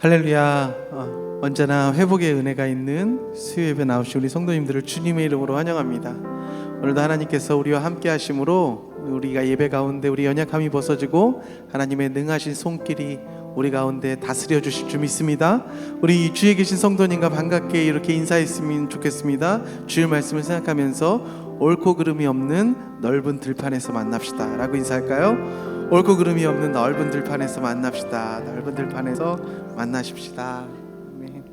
할렐루야. 언제나 회복의 은혜가 있는 수요예배 나오신 우리 성도님들을 주님의 이름으로 환영합니다. 오늘도 하나님께서 우리와 함께 하심으로 우리가 예배 가운데 우리 연약함이 벗어지고 하나님의 능하신 손길이 우리 가운데 다스려 주실 줄 믿습니다. 우리 주위에 계신 성도님과 반갑게 이렇게 인사했으면 좋겠습니다. 주의 말씀을 생각하면서 옳고 그름이 없는 넓은 들판에서 만납시다 라고 인사할까요? 옳고 그름이 없는 넓은 들판에서 만납시다. 넓은 들판에서 만나십시다. 아멘.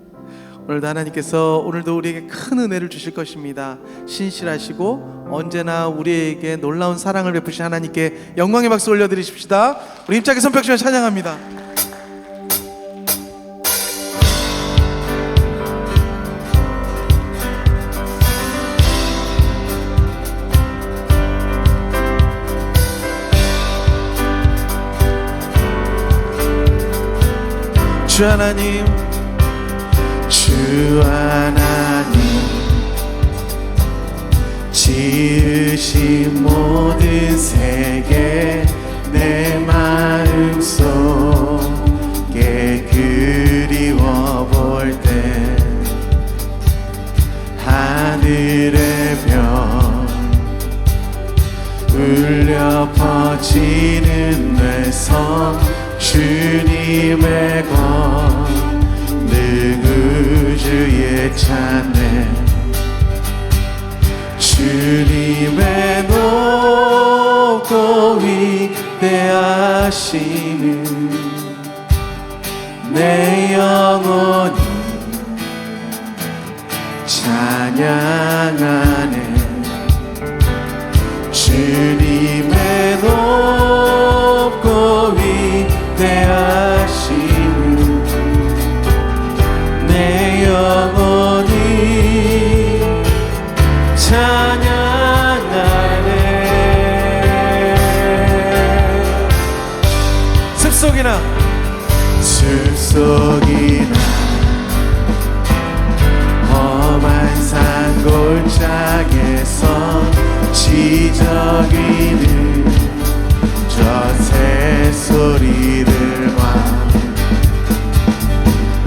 오늘도 하나님께서 오늘도 우리에게 큰 은혜를 주실 것입니다. 신실하시고 언제나 우리에게 놀라운 사랑을 베푸신 하나님께 영광의 박수 올려드리십시다. 우리 힘차게 손뼉 치며 찬양합니다. 주 하나님, 주 하나님, 지으신 모든 세계 내 마음속에 그리워 볼 때 하늘의 별 울려 퍼지는 뇌성 주님의 권능 우주에 찬네 주님의 높고 위대하심을 내 영혼이 찬양하네 주님의 높고 위대하심을 내 영혼이 찬양하네. 숲속이나 험한 산 골짜기에서 지저귀는 저 새소리들과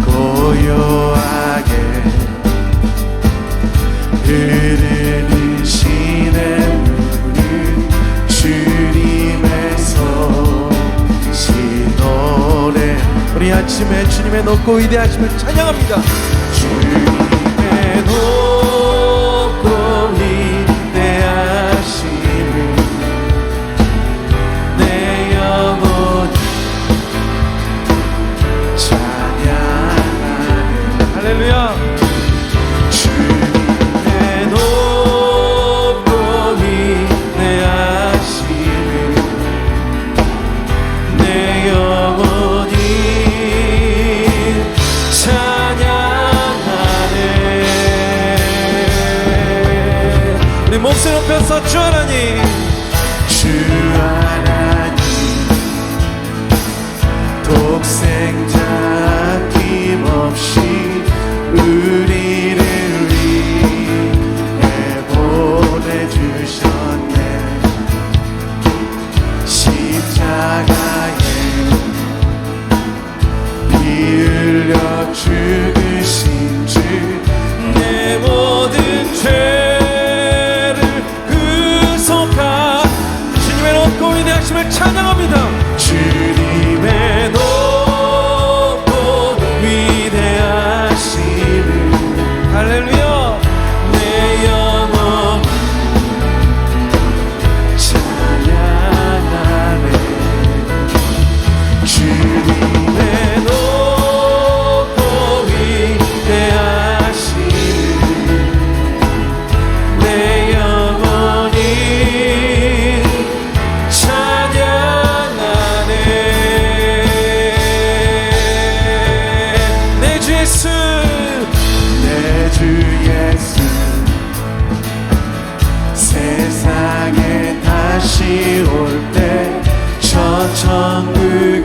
고요하게 흐르는 시냇물은 주님의 소식 노래 우리 아침에 주님의 높고 위대하심을 찬양합니다. 주님의 높고 위대하심을 내 영혼이 찬양하네. 할렐루야. 주님의 높고 위대하심을 내 영혼이 찬양하네. 우리 목소리 높여서 주 하나님, 주 하나님 독생자 아낌없이 우리를 위해 보내주셨네. 십자가에 피 흘려 죽으신 주 내 모든 죄를 구속하 주님의 높고 위대하심을 찬양합니다. 주님의 높고 위대하심을 할렐루야. 내 영혼 찬양하네. 주님의 높고 위대하심을 내 영혼이 찬양하네. 내 주 예수, 내 주 예수 세상에 다시 올 때 저 천국을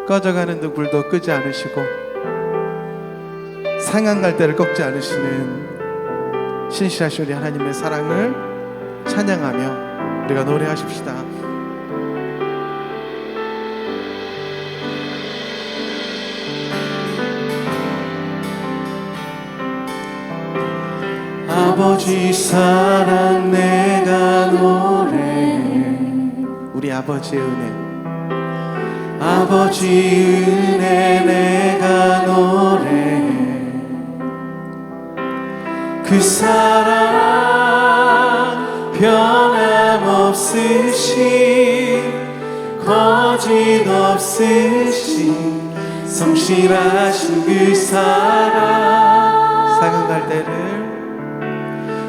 꺼져가는 등불도 끄지 않으시고 상한 갈대를 꺾지 않으시는 신실하신 우리 하나님의 사랑을 찬양하며 우리가 노래하십시다. 아버지 사랑 내가 노래해. 우리 아버지의 은혜, 아버지 은혜 내가 노래해. 그 사랑 변함없으신 거짓 없으신 성실하신 그 사랑.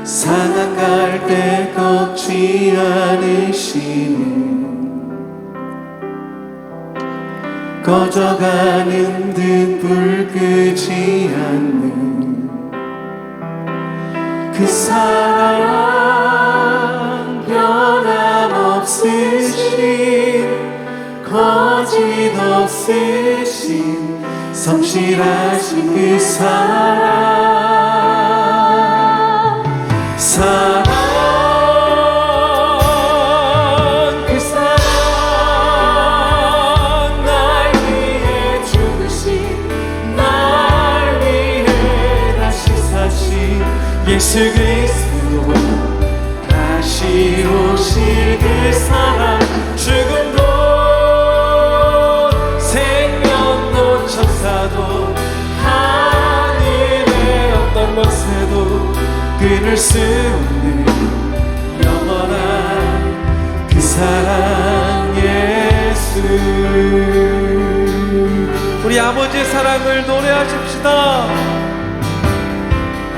상한 갈대 꺾지 않으시는 꺼져가는 등불 끄지 않는 그 사랑 변함없으신 거짓 없으신 성실하신 그 사랑. 그 사랑 날 위해 죽으신 날 위해 다시 사신 예수 그리스도 다시 오실 그 사랑. 죽음도 생명도 천사도 하늘의 어떤 것에도 끊을 수 없는 영원한 그 사랑 예수. 우리 아버지의 사랑을 노래하십시다.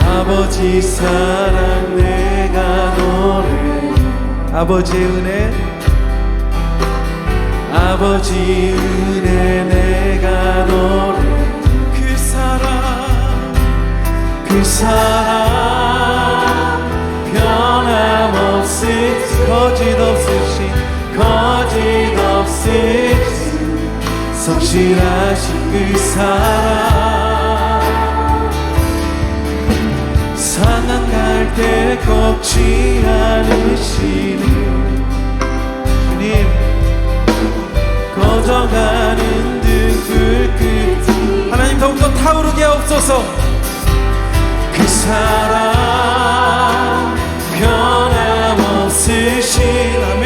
아버지 사랑 내가 노래해. 아버지의 은혜, 아버지 은혜 내가 노래해. 그 사랑, 그 사랑 변함없으신 거짓 없으신 성실하신 그 사랑. 상한 갈대 꺾지 않으시는 주님, 꺼져가는 등불 끝 하나님 더욱더 타오르게 하옵소서. 그 사랑 변함없으신 아멘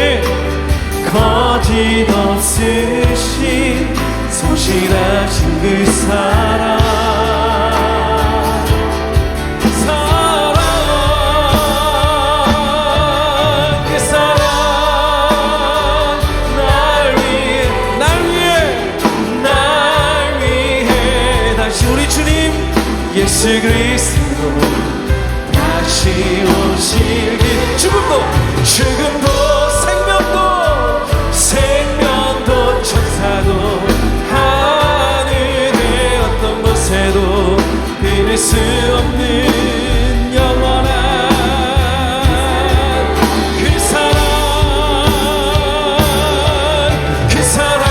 거짓 없으신 성실하신 그 사랑. 그 사랑 날 위해 다시 우리 주님 예수 그리스도 다시 오실 길. 죽음도 생명도 천사도 하늘의 어떤 곳에도 끊을 수 없는 영원한 그 사랑. 그 사랑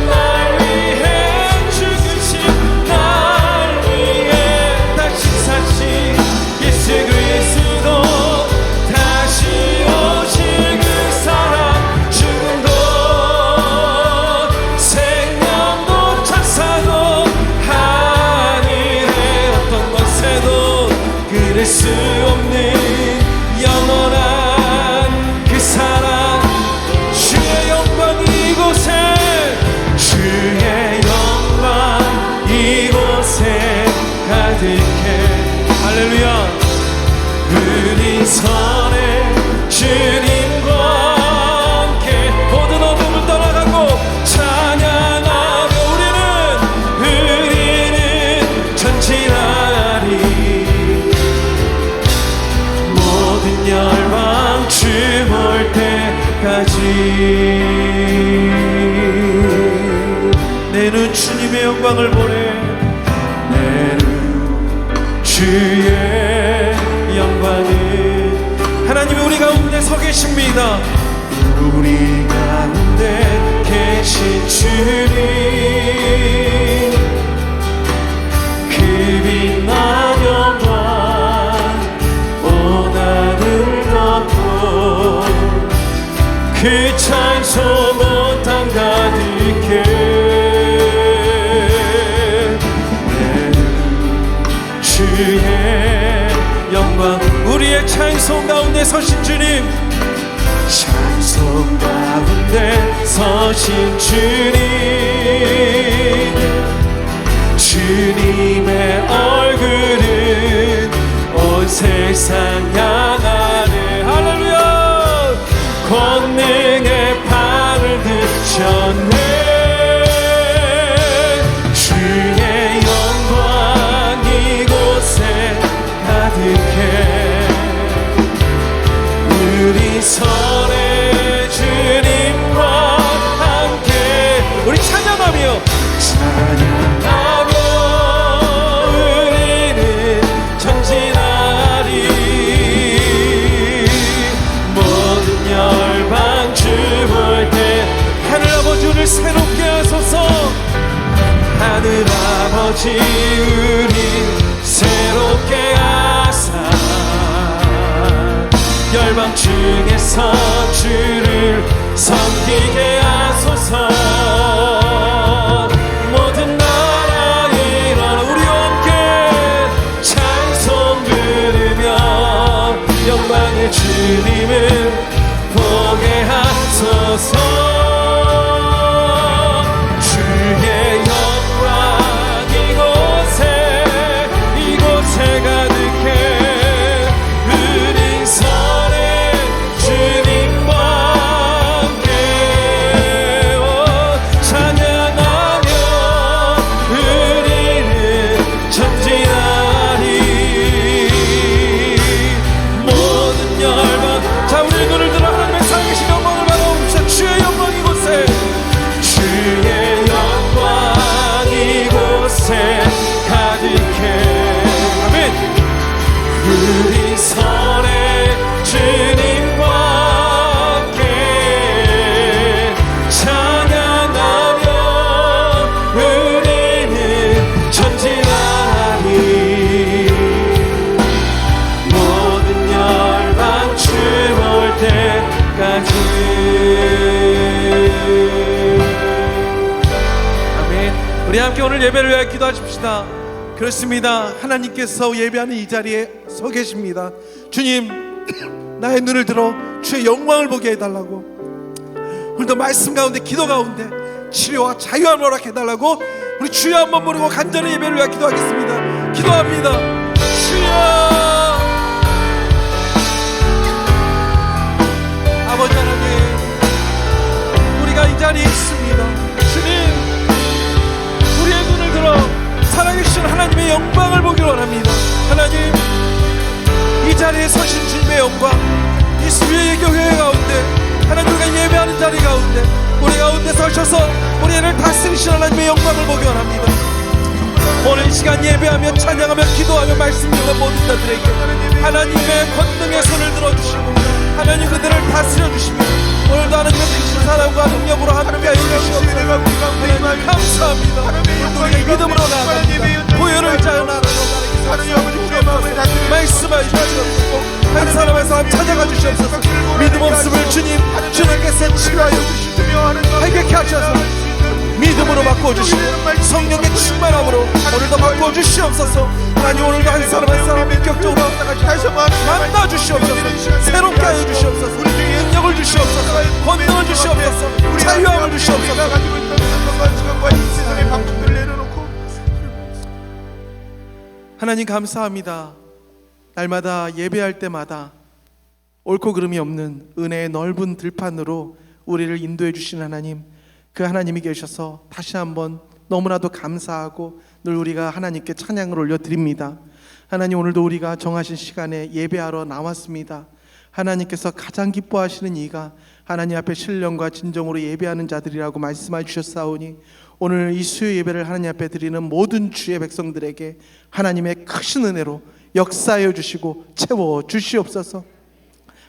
날 위해 죽으신 날 위해 다시 사신 예수 그리스도 다시 오실 그 사랑. 죽음도 생명도 천사도 하늘의 어떤 것에도 끊을 수 없는 영원한 그 사랑. 주의 영광 이곳에, 주의 영광 이곳에 가득해. 할렐루야. 은인선에 주님과 함께 모든 어둠을 떠나가고 찬양하며 우리는 전진하리. 모든 열방 주 볼 때까지 내 눈 주님의 영광을 보네. 내 눈 주의 영광을. 하나님이 우리 가운데 서 계십니다. 우리 가운데 가운데 계신 주님, 그 빛난 영광 온 하늘 덮고 그 찬송 온 땅 가득해. 주의 영광, 우리의 찬송 가운데 서신 주님, 찬송 가운데 서신 주님, 주님의 얼굴은 온 세상 향하네. 할렐루야. 권능의 판을 드셨네. 우리 선의 주님과 함께 우리 찬양하며 우리는 전진하리. 모든 열방 주 볼 때 하늘 아버지 우리를 새롭게 하소서. 하늘 아버지 우리 새롭게 하사 열방 중에서 주를 섬기게 하소서. 모든 나라에 일어나 우리와 함께 찬송 부르며 영광의 주님을 보게 하소서. 주의 영광 이곳에 가득해. 우리 선의 주님과 함께 찬양하며 우리는 전진하리. 모든 열방 주 볼 때까지. 아멘. 우리 함께 오늘 예배를 위하여 기도하십시다. 그렇습니다. 하나님께서 예배하는 이 자리에 서 계십니다. 주님, 나의 눈을 들어 주의 영광을 보게 해달라고, 오늘도 말씀 가운데 기도 가운데 치료와 자유함을 허락해달라고 우리 주여 한번 부르고 간절히 예배를 위해 기도하겠습니다. 기도합니다. 주여. 아버지 하나님, 우리가 이 자리에 있습니다. 주님, 우리의 눈을 들어 살아계신 하나님의 영광을 보기를 원합니다. 하나님, 이 자리에 서신 주님의 영광, 이 수요일 교회 가운데 하나님, 우리가 예배하는 자리 가운데 우리 가운데 서셔서 우리를 다스리신 하나님의 영광을 보기 원합니다. 오늘 이 시간 예배하며 찬양하며 기도하며 말씀 듣는 모든 자들에게 하나님의 권능의 손을 들어주시고 하나님 그들을 다스려주시고 오늘도 하나님의 크신 사랑과 능력으로 함께하여 주시옵소서. 하나님 감사합니다. 우리의 믿음으로 나아갑니다. 보혈을 의지하여 나아가옵소서. 말씀하여 주시옵소서. 한 사람의 삶 찾아가 주시옵소서. 믿음 없음을 주님께서 치료하여 주시며 해결케 하셔서 믿음으로 바꿔주시고 성령의 충만함으로 오늘도 바꿔주시옵소서. 하나님, 오늘도 한 사람 한 사람 인격적으로 만나 주시옵소서. 새롭게 하여 주시옵소서. 능력을 주시옵소서. 권능을 주시옵소서. 자유함을 주시옵소서. 하나님 감사합니다. 날마다 예배할 때마다 옳고 그름이 없는 은혜의 넓은 들판으로 우리를 인도해 주신 하나님, 그 하나님이 계셔서 다시 한번 너무나도 감사하고 늘 우리가 하나님께 찬양을 올려드립니다. 하나님, 오늘도 우리가 정하신 시간에 예배하러 나왔습니다. 하나님께서 가장 기뻐하시는 이가 하나님 앞에 신령과 진정으로 예배하는 자들이라고 말씀해 주셨사오니 오늘 이 수요 예배를 하나님 앞에 드리는 모든 주의 백성들에게 하나님의 크신 은혜로 역사하여 주시고 채워 주시옵소서.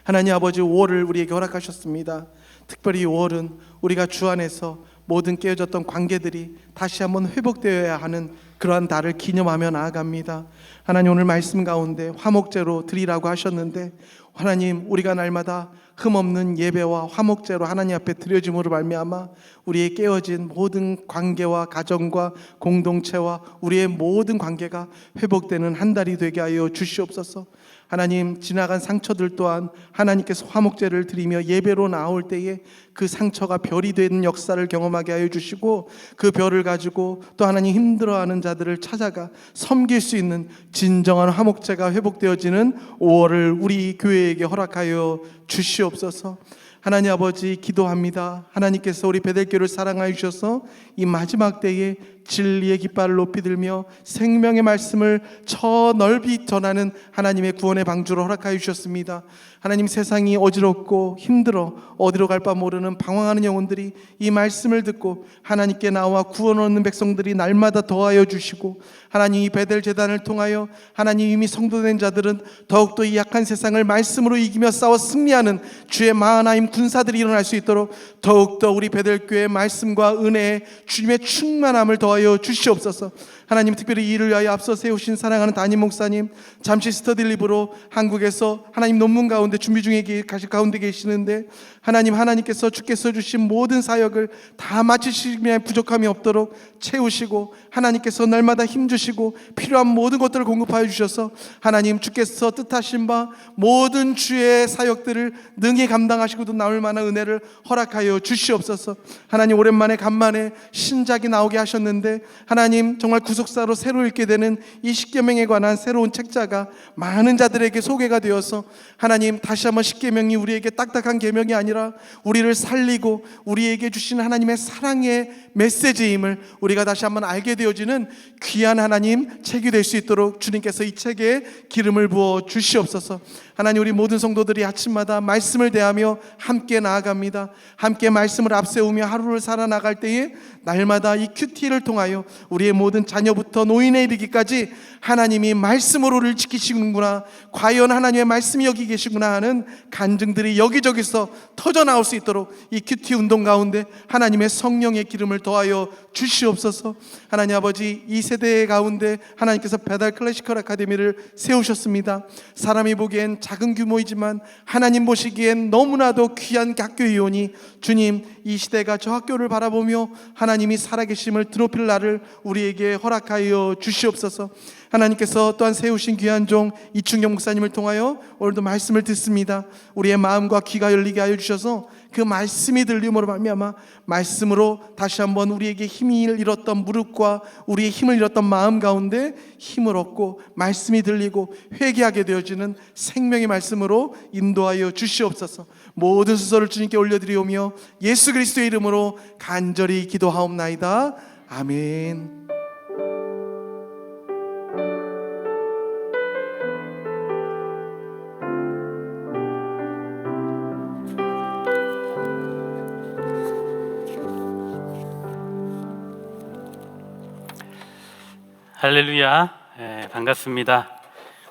하나님 아버지, 5월을 우리에게 허락하셨습니다. 특별히 5월은 우리가 주 안에서 모든 깨어졌던 관계들이 다시 한번 회복되어야 하는 그러한 달을 기념하며 나아갑니다. 하나님, 오늘 말씀 가운데 화목제로 드리라고 하셨는데, 하나님, 우리가 날마다 흠없는 예배와 화목제로 하나님 앞에 드려짐으로 말미암아 우리의 깨어진 모든 관계와 가정과 공동체와 우리의 모든 관계가 회복되는 한 달이 되게 하여 주시옵소서. 하나님, 지나간 상처들 또한 하나님께서 화목제를 드리며 예배로 나올 때에 그 상처가 별이 되는 역사를 경험하게 하여 주시고, 그 별을 가지고 또 하나님 힘들어하는 자들을 찾아가 섬길 수 있는 진정한 화목제가 회복되어지는 5월을 우리 교회에게 허락하여 주시옵소서. 하나님 아버지, 기도합니다. 하나님께서 우리 베델교를 사랑하여 주셔서 이 마지막 때에 진리의 깃발을 높이 들며 생명의 말씀을 저 넓이 전하는 하나님의 구원의 방주를 허락하여 주셨습니다. 하나님, 세상이 어지럽고 힘들어 어디로 갈 바 모르는 방황하는 영혼들이 이 말씀을 듣고 하나님께 나와 구원 얻는 백성들이 날마다 더하여 주시고, 하나님, 이 베델 제단을 통하여 하나님 이미 성도된 자들은 더욱더 이 약한 세상을 말씀으로 이기며 싸워 승리하는 주의 마하나임 군사들이 일어날 수 있도록 더욱더 우리 베델교회의 말씀과 은혜에 주님의 충만함을 더하여 주시옵소서. 하나님, 특별히 이를 위하여 앞서 세우신 사랑하는 담임 목사님, 잠시 스터디립으로 한국에서 하나님 논문 가운데 준비 중에 가실 가운데 계시는데, 하나님께서 주께서 주신 모든 사역을 다 마치시며 부족함이 없도록 채우시고, 하나님께서 날마다 힘주시고 필요한 모든 것들을 공급하여 주셔서 하나님, 주께서 뜻하신 바 모든 주의 사역들을 능히 감당하시고도 나올 만한 은혜를 허락하여 주시옵소서. 하나님, 오랜만에 간만에 신작이 나오게 하셨는데, 하나님, 정말 구속사로 새로 읽게 되는 이 십계명에 관한 새로운 책자가 많은 자들에게 소개가 되어서 하나님, 다시 한번 십계명이 우리에게 딱딱한 계명이 아니라 우리를 살리고 우리에게 주신 하나님의 사랑의 메시지임을 우리가 다시 한번 알게 되어지는 귀한 하나님 책이 될 수 있도록 주님께서 이 책에 기름을 부어 주시옵소서. 하나님, 우리 모든 성도들이 아침마다 말씀을 대하며 함께 나아갑니다. 함께 말씀을 앞세우며 하루를 살아나갈 때에 날마다 이 큐티를 통하여 우리의 모든 자녀부터 노인에 이르기까지 하나님이 말씀으로 우리를 지키시는구나, 과연 하나님의 말씀이 여기 계시구나 하는 간증들이 여기저기서 터져나올 수 있도록 이 큐티 운동 가운데 하나님의 성령의 기름을 더하여 주시옵소서. 하나님 아버지, 이 세대 가운데 하나님께서 배달 클래시컬 아카데미를 세우셨습니다. 사람이 보기엔 작은 규모이지만 하나님 보시기엔 너무나도 귀한 학교이오니, 주님, 이 시대가 저 학교를 바라보며 하나님이 살아계심을 드높일 날을 우리에게 허락하여 주시옵소서. 하나님께서 또한 세우신 귀한 종 이충경 목사님을 통하여 오늘도 말씀을 듣습니다. 우리의 마음과 귀가 열리게 하여 주셔서 그 말씀이 들림으로 말미암아 말씀으로 다시 한번 우리에게 힘이 잃었던 무릎과 우리의 힘을 잃었던 마음 가운데 힘을 얻고 말씀이 들리고 회개하게 되어지는 생명의 말씀으로 인도하여 주시옵소서. 모든 수소를 주님께 올려드리오며 예수 그리스도의 이름으로 간절히 기도하옵나이다. 아멘. 할렐루야. 반갑습니다.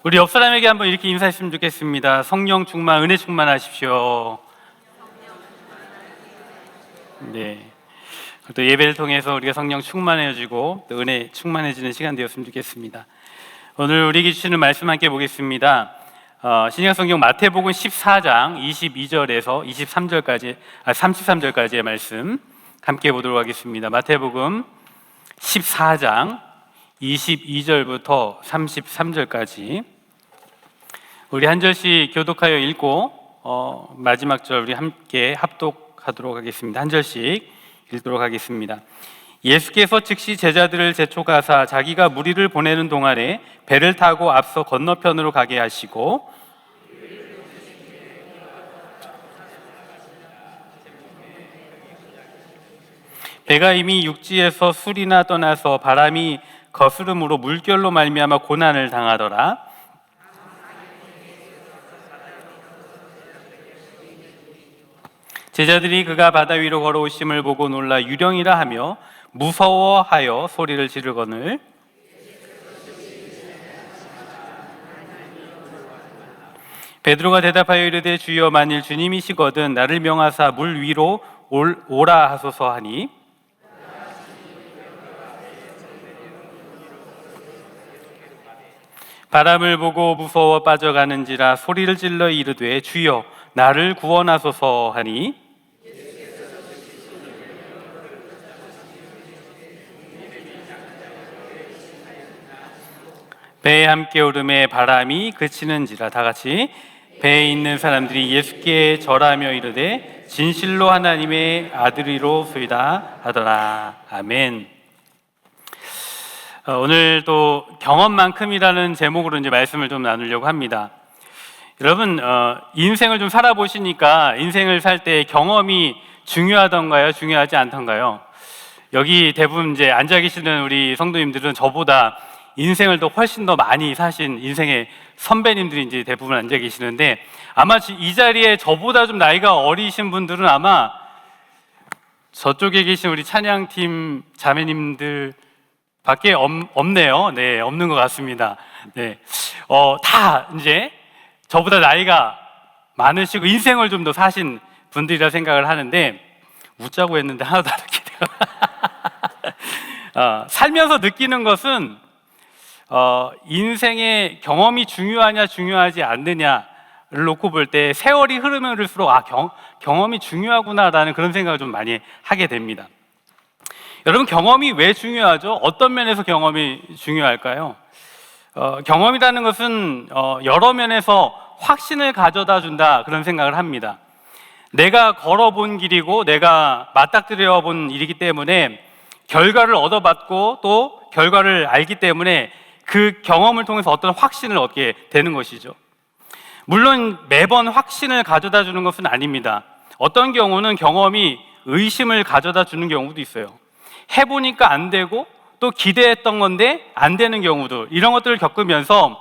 우리 옆 사람에게 한번 이렇게 인사했으면 좋겠습니다. 성령 충만, 은혜 충만하십시오. 네. 또 예배를 통해서 우리가 성령 충만해지고 또 은혜 충만해지는 시간 되었으면 좋겠습니다. 오늘 우리에게 주시는 말씀 함께 보겠습니다. 신약성경 마태복음 14장 22절에서 33절까지의 말씀 함께 보도록 하겠습니다. 마태복음 14장 22절부터 33절까지 우리 한 절씩 교독하여 읽고 마지막 절 우리 함께 합독하도록 하겠습니다. 한 절씩 읽도록 하겠습니다. 예수께서 즉시 제자들을 재촉하사 자기가 무리를 보내는 동안에 배를 타고 앞서 건너편으로 가게 하시고 배가 이미 육지에서 술이나 떠나서 바람이 거스름으로 물결로 말미암아 고난을 당하더라. 제자들이 그가 바다 위로 걸어오심을 보고 놀라 유령이라 하며 무서워하여 소리를 지르거늘 베드로가 대답하여 이르되 주여 만일 주님이시거든 나를 명하사 물 위로 오라 하소서 하니 바람을 보고 무서워 빠져가는지라 소리를 질러 이르되 주여 나를 구원하소서 하니 배에 함께 오름에 바람이 그치는지라. 다 같이 배에 있는 사람들이 예수께 절하며 이르되 진실로 하나님의 아들이로소이다 하더라. 아멘. 오늘 또 경험만큼이라는 제목으로 이제 말씀을 좀 나누려고 합니다. 여러분 인생을 좀 살아보시니까 인생을 살 때 경험이 중요하던가요? 중요하지 않던가요? 여기 대부분 이제 앉아 계시는 우리 성도님들은 저보다 인생을 더 훨씬 더 많이 사신 인생의 선배님들이 이제 대부분 앉아 계시는데 아마 이 자리에 저보다 좀 나이가 어리신 분들은 아마 저쪽에 계신 우리 찬양팀 자매님들 밖에 없네요. 네, 없는 것 같습니다. 네, 다 이제 저보다 나이가 많으시고 인생을 좀 더 사신 분들이라 생각을 하는데 웃자고 했는데 하나도 안 웃게 돼요. 살면서 느끼는 것은 인생의 경험이 중요하냐 중요하지 않느냐를 놓고 볼 때 세월이 흐르면 흐를수록 경험이 중요하구나라는 그런 생각을 좀 많이 하게 됩니다. 여러분 경험이 왜 중요하죠? 어떤 면에서 경험이 중요할까요? 경험이라는 것은 여러 면에서 확신을 가져다 준다 그런 생각을 합니다. 내가 걸어본 길이고 내가 맞닥뜨려 본 일이기 때문에 결과를 얻어봤고 또 결과를 알기 때문에 그 경험을 통해서 어떤 확신을 얻게 되는 것이죠. 물론 매번 확신을 가져다 주는 것은 아닙니다. 어떤 경우는 경험이 의심을 가져다 주는 경우도 있어요. 해보니까 안 되고 또 기대했던 건데 안 되는 경우도 이런 것들을 겪으면서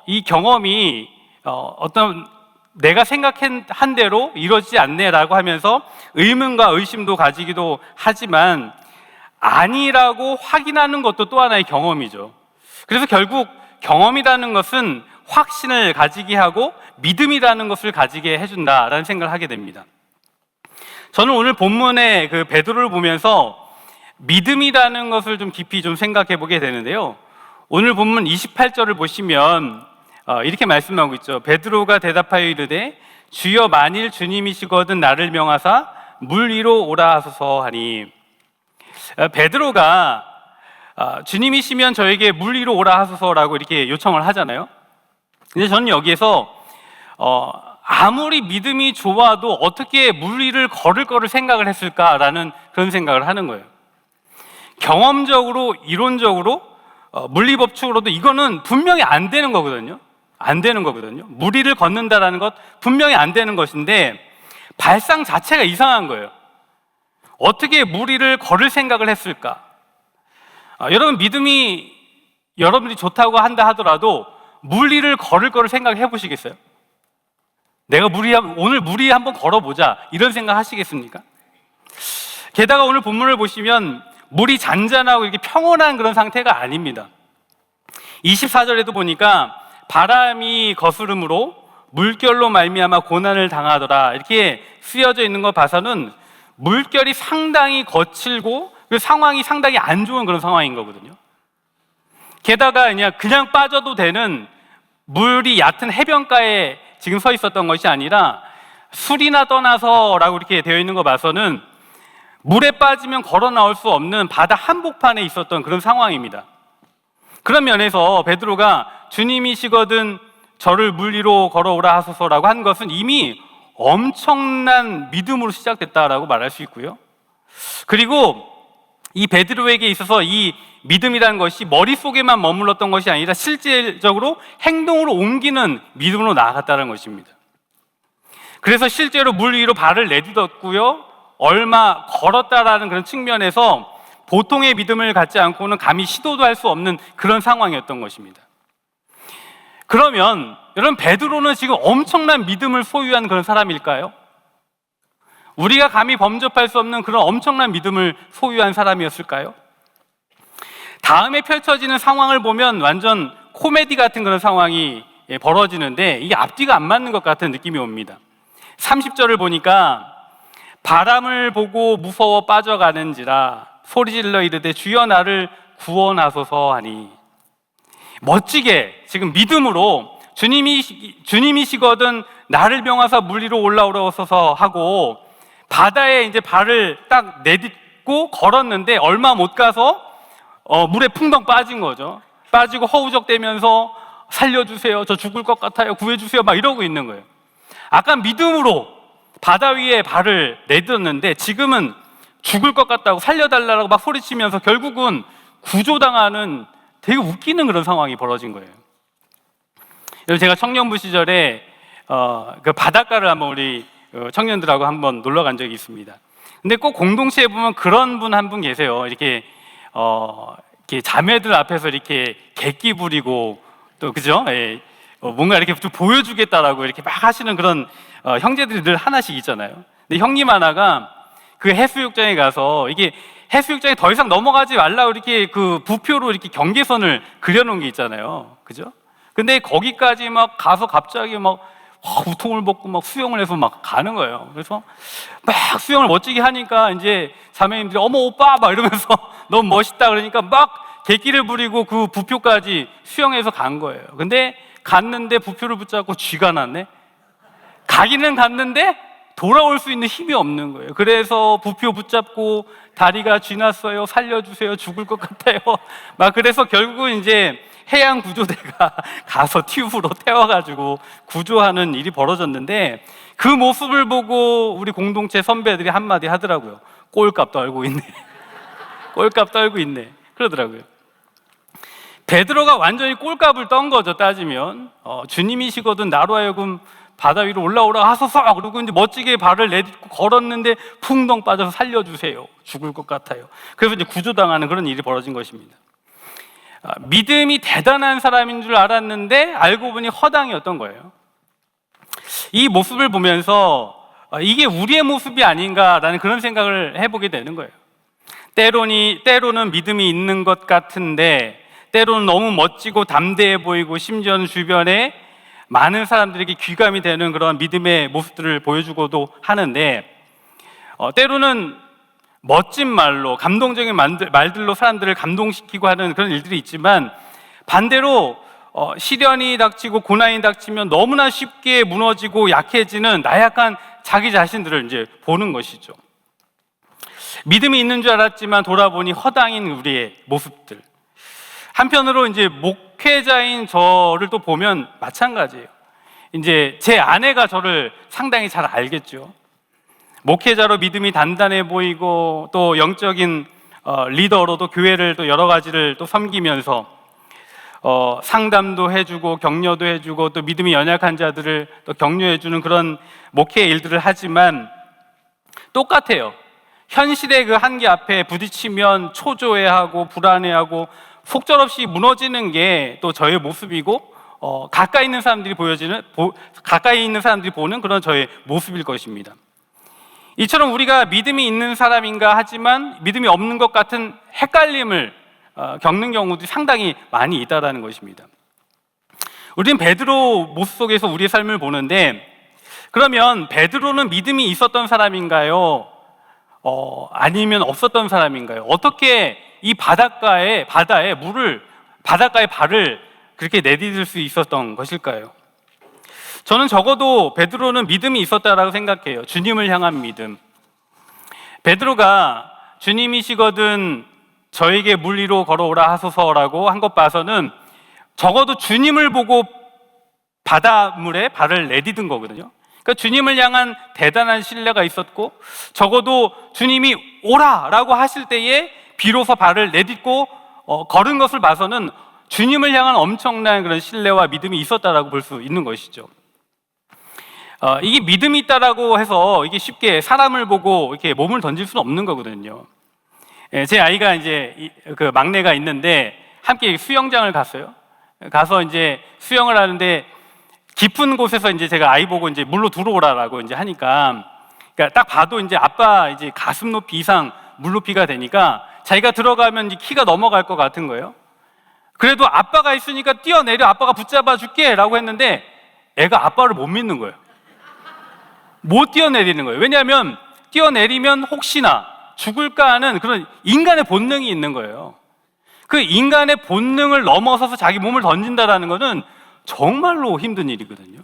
이 경험이 어떤 내가 생각한 대로 이루어지지 않네라고 하면서 의문과 의심도 가지기도 하지만 아니라고 확인하는 것도 또 하나의 경험이죠. 그래서 결국 경험이라는 것은 확신을 가지게 하고 믿음이라는 것을 가지게 해준다라는 생각을 하게 됩니다. 저는 오늘 본문의 그 베드로를 보면서 믿음이라는 것을 좀 깊이 좀 생각해 보게 되는데요. 오늘 본문 28절을 보시면 이렇게 말씀하고 있죠. 베드로가 대답하여 이르되 주여 만일 주님이시거든 나를 명하사 물 위로 오라 하소서 하니 베드로가 주님이시면 저에게 물 위로 오라 하소서라고 이렇게 요청을 하잖아요. 근데 저는 여기에서 아무리 믿음이 좋아도 어떻게 물 위를 걸을 거를 생각을 했을까라는 그런 생각을 하는 거예요. 경험적으로 이론적으로 물리법칙으로도 이거는 분명히 안 되는 거거든요. 안 되는 거거든요. 물 위를 걷는다라는 것 분명히 안 되는 것인데 발상 자체가 이상한 거예요. 어떻게 물 위를 걸을 생각을 했을까? 여러분 믿음이 여러분이 좋다고 한다 하더라도 물 위를 걸을 거를 생각해 보시겠어요? 내가 오늘 물 위에 한번 걸어보자 이런 생각 하시겠습니까? 게다가 오늘 본문을 보시면 물이 잔잔하고 이렇게 평온한 그런 상태가 아닙니다. 24절에도 보니까 바람이 거스름으로 물결로 말미암아 고난을 당하더라 이렇게 쓰여져 있는 거 봐서는 물결이 상당히 거칠고 그 상황이 상당히 안 좋은 그런 상황인 거거든요. 게다가 그냥 빠져도 되는 물이 얕은 해변가에 지금 서 있었던 것이 아니라 술이나 떠나서라고 이렇게 되어 있는 거 봐서는 물에 빠지면 걸어 나올 수 없는 바다 한복판에 있었던 그런 상황입니다. 그런 면에서 베드로가 주님이시거든 저를 물 위로 걸어오라 하소서라고 한 것은 이미 엄청난 믿음으로 시작됐다라고 말할 수 있고요. 그리고 이 베드로에게 있어서 이 믿음이라는 것이 머릿속에만 머물렀던 것이 아니라 실질적으로 행동으로 옮기는 믿음으로 나아갔다는 것입니다. 그래서 실제로 물 위로 발을 내딛었고요. 얼마 걸었다라는 그런 측면에서 보통의 믿음을 갖지 않고는 감히 시도도 할 수 없는 그런 상황이었던 것입니다. 그러면 여러분 베드로는 지금 엄청난 믿음을 소유한 그런 사람일까요? 우리가 감히 범접할 수 없는 그런 엄청난 믿음을 소유한 사람이었을까요? 다음에 펼쳐지는 상황을 보면 완전 코미디 같은 그런 상황이 벌어지는데 이게 앞뒤가 안 맞는 것 같은 느낌이 옵니다. 30절을 보니까 바람을 보고 무서워 빠져가는지라 소리질러 이르되 주여 나를 구원하소서 하니, 멋지게 지금 믿음으로 주님이시거든 나를 명하사 물 위로 올라오소서 하고 바다에 이제 발을 딱 내딛고 걸었는데 얼마 못 가서 물에 풍덩 빠진 거죠. 빠지고 허우적대면서 살려주세요, 저 죽을 것 같아요, 구해주세요 막 이러고 있는 거예요. 아까 믿음으로 바다 위에 발을 내딛었는데 지금은 죽을 것 같다고 살려달라고 막 소리치면서 결국은 구조당하는 되게 웃기는 그런 상황이 벌어진 거예요. 여러분, 제가 청년부 시절에 그 바닷가를 한번 우리 청년들하고 한번 놀러 간 적이 있습니다. 근데 꼭 공동체에 보면 그런 분 한 분 계세요. 이렇게 자매들 앞에서 이렇게 객기 부리고 또 그죠? 예. 뭔가 이렇게 좀 보여주겠다라고 이렇게 막 하시는 그런 형제들이 늘 하나씩 있잖아요. 근데 형님 하나가 그 해수욕장에 가서 이게 해수욕장에 더 이상 넘어가지 말라고 이렇게 그 부표로 이렇게 경계선을 그려놓은 게 있잖아요. 그죠? 근데 거기까지 막 가서 갑자기 막 우통을 벗고 막 수영을 해서 막 가는 거예요. 그래서 막 수영을 멋지게 하니까 이제 자매님들이 어머 오빠 막 이러면서 너무 멋있다 그러니까 막 객기를 부리고 그 부표까지 수영해서 간 거예요. 근데 갔는데 부표를 붙잡고 쥐가 났네. 가기는 갔는데 돌아올 수 있는 힘이 없는 거예요. 그래서 부표 붙잡고 다리가 쥐났어요, 살려주세요, 죽을 것 같아요 막 그래서 결국은 이제 해양 구조대가 가서 튜브로 태워가지고 구조하는 일이 벌어졌는데 그 모습을 보고 우리 공동체 선배들이 한마디 하더라고요. 꼴값 떨고 있네 꼴값 떨고 있네 그러더라고요. 베드로가 완전히 꼴값을 떤 거죠. 따지면 주님이시거든 나로 하여금 바다 위로 올라오라 하소서 그러고 이제 멋지게 발을 내딛고 걸었는데 풍덩 빠져서 살려주세요, 죽을 것 같아요. 그래서 이제 구조당하는 그런 일이 벌어진 것입니다. 믿음이 대단한 사람인 줄 알았는데 알고 보니 허당이었던 거예요. 이 모습을 보면서 이게 우리의 모습이 아닌가라는 그런 생각을 해보게 되는 거예요. 때로는 믿음이 있는 것 같은데 때로는 너무 멋지고 담대해 보이고 심지어는 주변에 많은 사람들에게 귀감이 되는 그런 믿음의 모습들을 보여주고도 하는데 때로는 멋진 말로 감동적인 말들로 사람들을 감동시키고 하는 그런 일들이 있지만 반대로 시련이 닥치고 고난이 닥치면 너무나 쉽게 무너지고 약해지는 나약한 자기 자신들을 이제 보는 것이죠. 믿음이 있는 줄 알았지만 돌아보니 허당인 우리의 모습들. 한편으로 이제 목회자인 저를 또 보면 마찬가지예요. 이제 제 아내가 저를 상당히 잘 알겠죠. 목회자로 믿음이 단단해 보이고 또 영적인 리더로도 교회를 또 여러 가지를 또 섬기면서 상담도 해주고 격려도 해주고 또 믿음이 연약한 자들을 또 격려해주는 그런 목회 일들을 하지만 똑같아요. 현실의 그 한계 앞에 부딪히면 초조해하고 불안해하고 속절없이 무너지는 게 또 저의 모습이고 가까이 있는 사람들이 보는 그런 저의 모습일 것입니다. 이처럼 우리가 믿음이 있는 사람인가 하지만 믿음이 없는 것 같은 헷갈림을 겪는 경우도 상당히 많이 있다는 것입니다. 우리는 베드로 모습 속에서 우리의 삶을 보는데 그러면 베드로는 믿음이 있었던 사람인가요? 아니면 없었던 사람인가요? 어떻게 이 바닷가에 발을 그렇게 내딛을 수 있었던 것일까요? 저는 적어도 베드로는 믿음이 있었다라고 생각해요. 주님을 향한 믿음. 베드로가 주님이시거든 저에게 물 위로 걸어오라 하소서라고 한 것 봐서는 적어도 주님을 보고 바닷물에 발을 내딛은 거거든요. 그러니까 주님을 향한 대단한 신뢰가 있었고 적어도 주님이 오라라고 하실 때에 비로소 발을 내딛고 걸은 것을 봐서는 주님을 향한 엄청난 그런 신뢰와 믿음이 있었다라고 볼 수 있는 것이죠. 이게 믿음이 있다라고 해서 이게 쉽게 사람을 보고 이렇게 몸을 던질 수는 없는 거거든요. 제 아이가 이제 그 막내가 있는데 함께 수영장을 갔어요. 가서 이제 수영을 하는데 깊은 곳에서 이제 제가 아이 보고 이제 물로 들어오라라고 이제 하니까 그러니까 딱 봐도 이제 아빠 이제 가슴 높이 이상 물 높이가 되니까 자기가 들어가면 이제 키가 넘어갈 것 같은 거예요. 그래도 아빠가 있으니까 뛰어내려, 아빠가 붙잡아 줄게 라고 했는데 애가 아빠를 못 믿는 거예요. 못 뛰어내리는 거예요. 왜냐하면 뛰어내리면 혹시나 죽을까 하는 그런 인간의 본능이 있는 거예요. 그 인간의 본능을 넘어서서 자기 몸을 던진다라는 것은 정말로 힘든 일이거든요.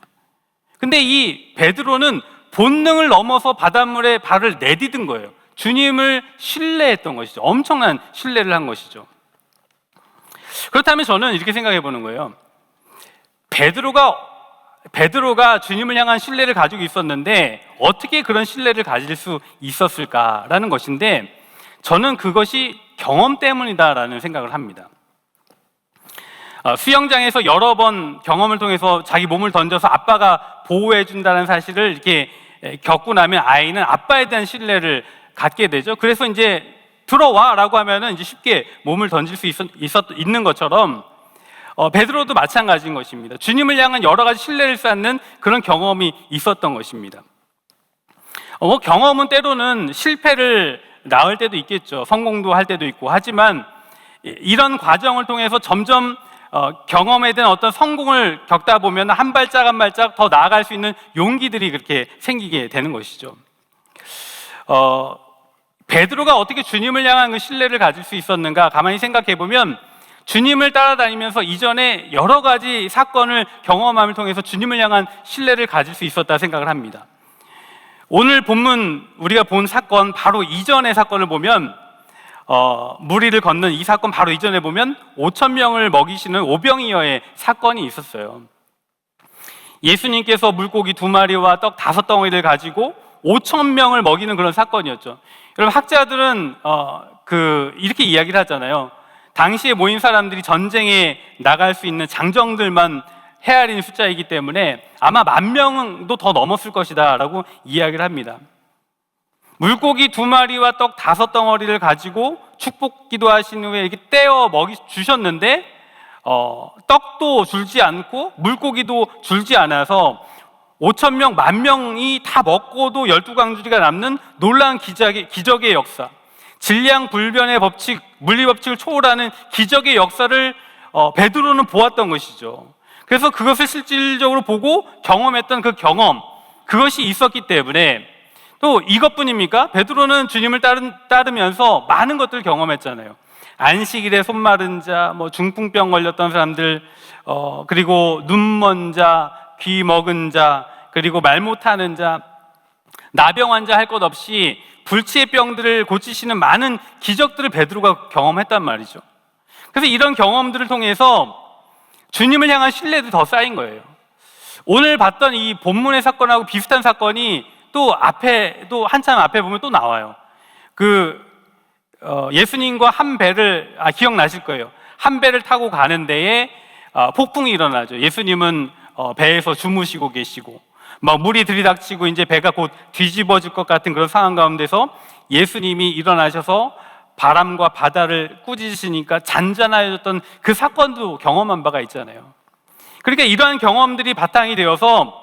근데 이 베드로는 본능을 넘어서 바닷물에 발을 내디딘 거예요. 주님을 신뢰했던 것이죠. 엄청난 신뢰를 한 것이죠. 그렇다면 저는 이렇게 생각해 보는 거예요. 베드로가 주님을 향한 신뢰를 가지고 있었는데 어떻게 그런 신뢰를 가질 수 있었을까라는 것인데, 저는 그것이 경험 때문이다라는 생각을 합니다. 수영장에서 여러 번 경험을 통해서 자기 몸을 던져서 아빠가 보호해 준다는 사실을 이렇게 겪고 나면 아이는 아빠에 대한 신뢰를 갖게 되죠. 그래서 이제 들어와라고 하면은 이제 쉽게 몸을 던질 수 있는 것처럼 베드로도 마찬가지인 것입니다. 주님을 향한 여러 가지 신뢰를 쌓는 그런 경험이 있었던 것입니다. 경험은 때로는 실패를 낳을 때도 있겠죠. 성공도 할 때도 있고. 하지만 이런 과정을 통해서 점점 경험에 대한 어떤 성공을 겪다 보면 한 발짝 한 발짝 더 나아갈 수 있는 용기들이 그렇게 생기게 되는 것이죠. 베드로가 어떻게 주님을 향한 그 신뢰를 가질 수 있었는가 가만히 생각해 보면, 주님을 따라다니면서 이전에 여러 가지 사건을 경험함을 통해서 주님을 향한 신뢰를 가질 수 있었다 생각을 합니다. 오늘 본문 우리가 본 사건 바로 이전의 사건을 보면 무리를 건넌 이 사건 바로 이전에 보면 5,000명을 먹이시는 오병이어의 사건이 있었어요. 예수님께서 물고기 2마리와 떡 5덩어리를 가지고 5,000명을 먹이는 그런 사건이었죠. 여러분, 학자들은 이렇게 이야기를 하잖아요. 당시에 모인 사람들이 전쟁에 나갈 수 있는 장정들만 헤아리는 숫자이기 때문에 아마 10,000명도 더 넘었을 것이다 라고 이야기를 합니다. 물고기 2마리와 떡 5덩어리를 가지고 축복기도 하신 후에 이렇게 떼어 주셨는데 떡도 줄지 않고 물고기도 줄지 않아서 5,000명, 10,000명이 다 먹고도 12광주리가 남는 놀라운 기적의 역사, 질량불변의 법칙, 물리법칙을 초월하는 기적의 역사를 베드로는 보았던 것이죠. 그래서 그것을 실질적으로 보고 경험했던 그 경험, 그것이 있었기 때문에, 또 이것뿐입니까? 베드로는 주님을 따르면서 많은 것들을 경험했잖아요. 안식일에 손 마른 자, 중풍병 걸렸던 사람들, 그리고 눈 먼 자, 귀 먹은 자, 그리고 말 못하는 자, 나병 환자 할 것 없이 불치의 병들을 고치시는 많은 기적들을 베드로가 경험했단 말이죠. 그래서 이런 경험들을 통해서 주님을 향한 신뢰도 더 쌓인 거예요. 오늘 봤던 이 본문의 사건하고 비슷한 사건이 또 한참 앞에 보면 또 나와요. 예수님과 한 배를, 기억나실 거예요. 한 배를 타고 가는 데에 폭풍이 일어나죠. 예수님은 배에서 주무시고 계시고, 물이 들이닥치고 이제 배가 곧 뒤집어질 것 같은 그런 상황 가운데서 예수님이 일어나셔서 바람과 바다를 꾸짖으시니까 잔잔해졌던 그 사건도 경험한 바가 있잖아요. 그러니까 이러한 경험들이 바탕이 되어서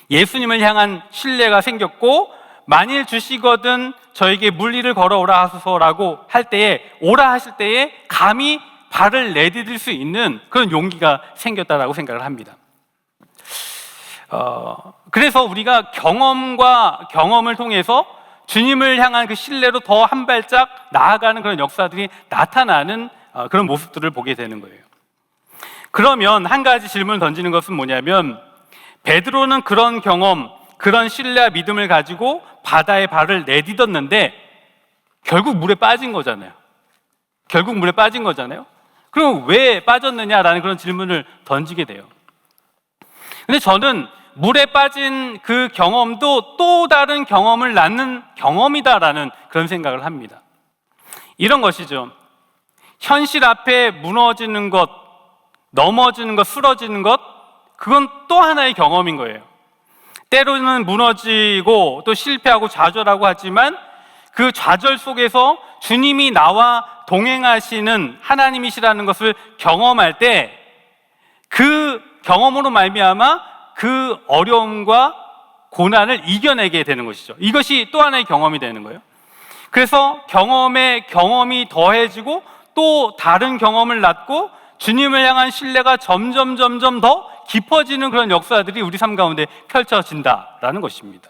예수님을 향한 신뢰가 생겼고, 만일 주시거든 저에게 물리를 걸어오라 하소서라고 할 때에, 오라 하실 때에 감히 발을 내디딜 수 있는 그런 용기가 생겼다라고 생각을 합니다. 그래서 우리가 경험을 통해서 주님을 향한 그 신뢰로 더 한 발짝 나아가는 그런 역사들이 나타나는 그런 모습들을 보게 되는 거예요. 그러면 한 가지 질문을 던지는 것은 뭐냐면, 베드로는 그런 경험, 그런 신뢰와 믿음을 가지고 바다에 발을 내딛었는데 결국 물에 빠진 거잖아요. 그럼 왜 빠졌느냐라는 그런 질문을 던지게 돼요. 근데 저는 물에 빠진 그 경험도 또 다른 경험을 낳는 경험이다라는 그런 생각을 합니다. 이런 것이죠. 현실 앞에 무너지는 것, 넘어지는 것, 쓰러지는 것, 그건 또 하나의 경험인 거예요. 때로는 무너지고 또 실패하고 좌절하고 하지만 그 좌절 속에서 주님이 나와 동행하시는 하나님이시라는 것을 경험할 때 그 경험으로 말미암아 그 어려움과 고난을 이겨내게 되는 것이죠. 이것이 또 하나의 경험이 되는 거예요. 그래서 경험에 경험이 더해지고 또 다른 경험을 낳고 주님을 향한 신뢰가 점점 더 깊어지는 그런 역사들이 우리 삶 가운데 펼쳐진다라는 것입니다.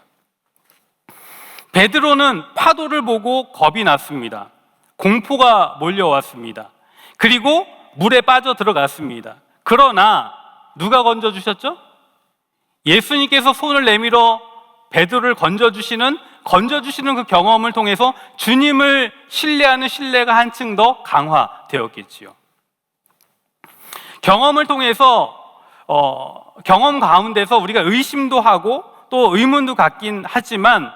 베드로는 파도를 보고 겁이 났습니다. 공포가 몰려왔습니다. 그리고 물에 빠져 들어갔습니다. 그러나 누가 건져주셨죠? 예수님께서 손을 내밀어 베드로를 건져주시는 그 경험을 통해서 주님을 신뢰하는 신뢰가 한층 더 강화되었겠지요. 경험을 통해서 경험 가운데서 우리가 의심도 하고 또 의문도 갖긴 하지만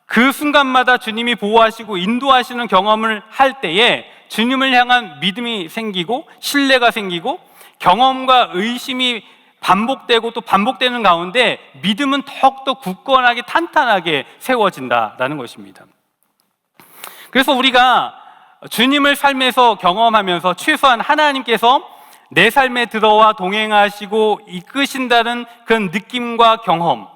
그 순간마다 주님이 보호하시고 인도하시는 경험을 할 때에 주님을 향한 믿음이 생기고 신뢰가 생기고 경험과 의심이 반복되고 또 반복되는 가운데 믿음은 더욱더 굳건하게 탄탄하게 세워진다라는 것입니다. 그래서 우리가 주님을 삶에서 경험하면서 최소한 하나님께서 내 삶에 들어와 동행하시고 이끄신다는 그런 느낌과 경험,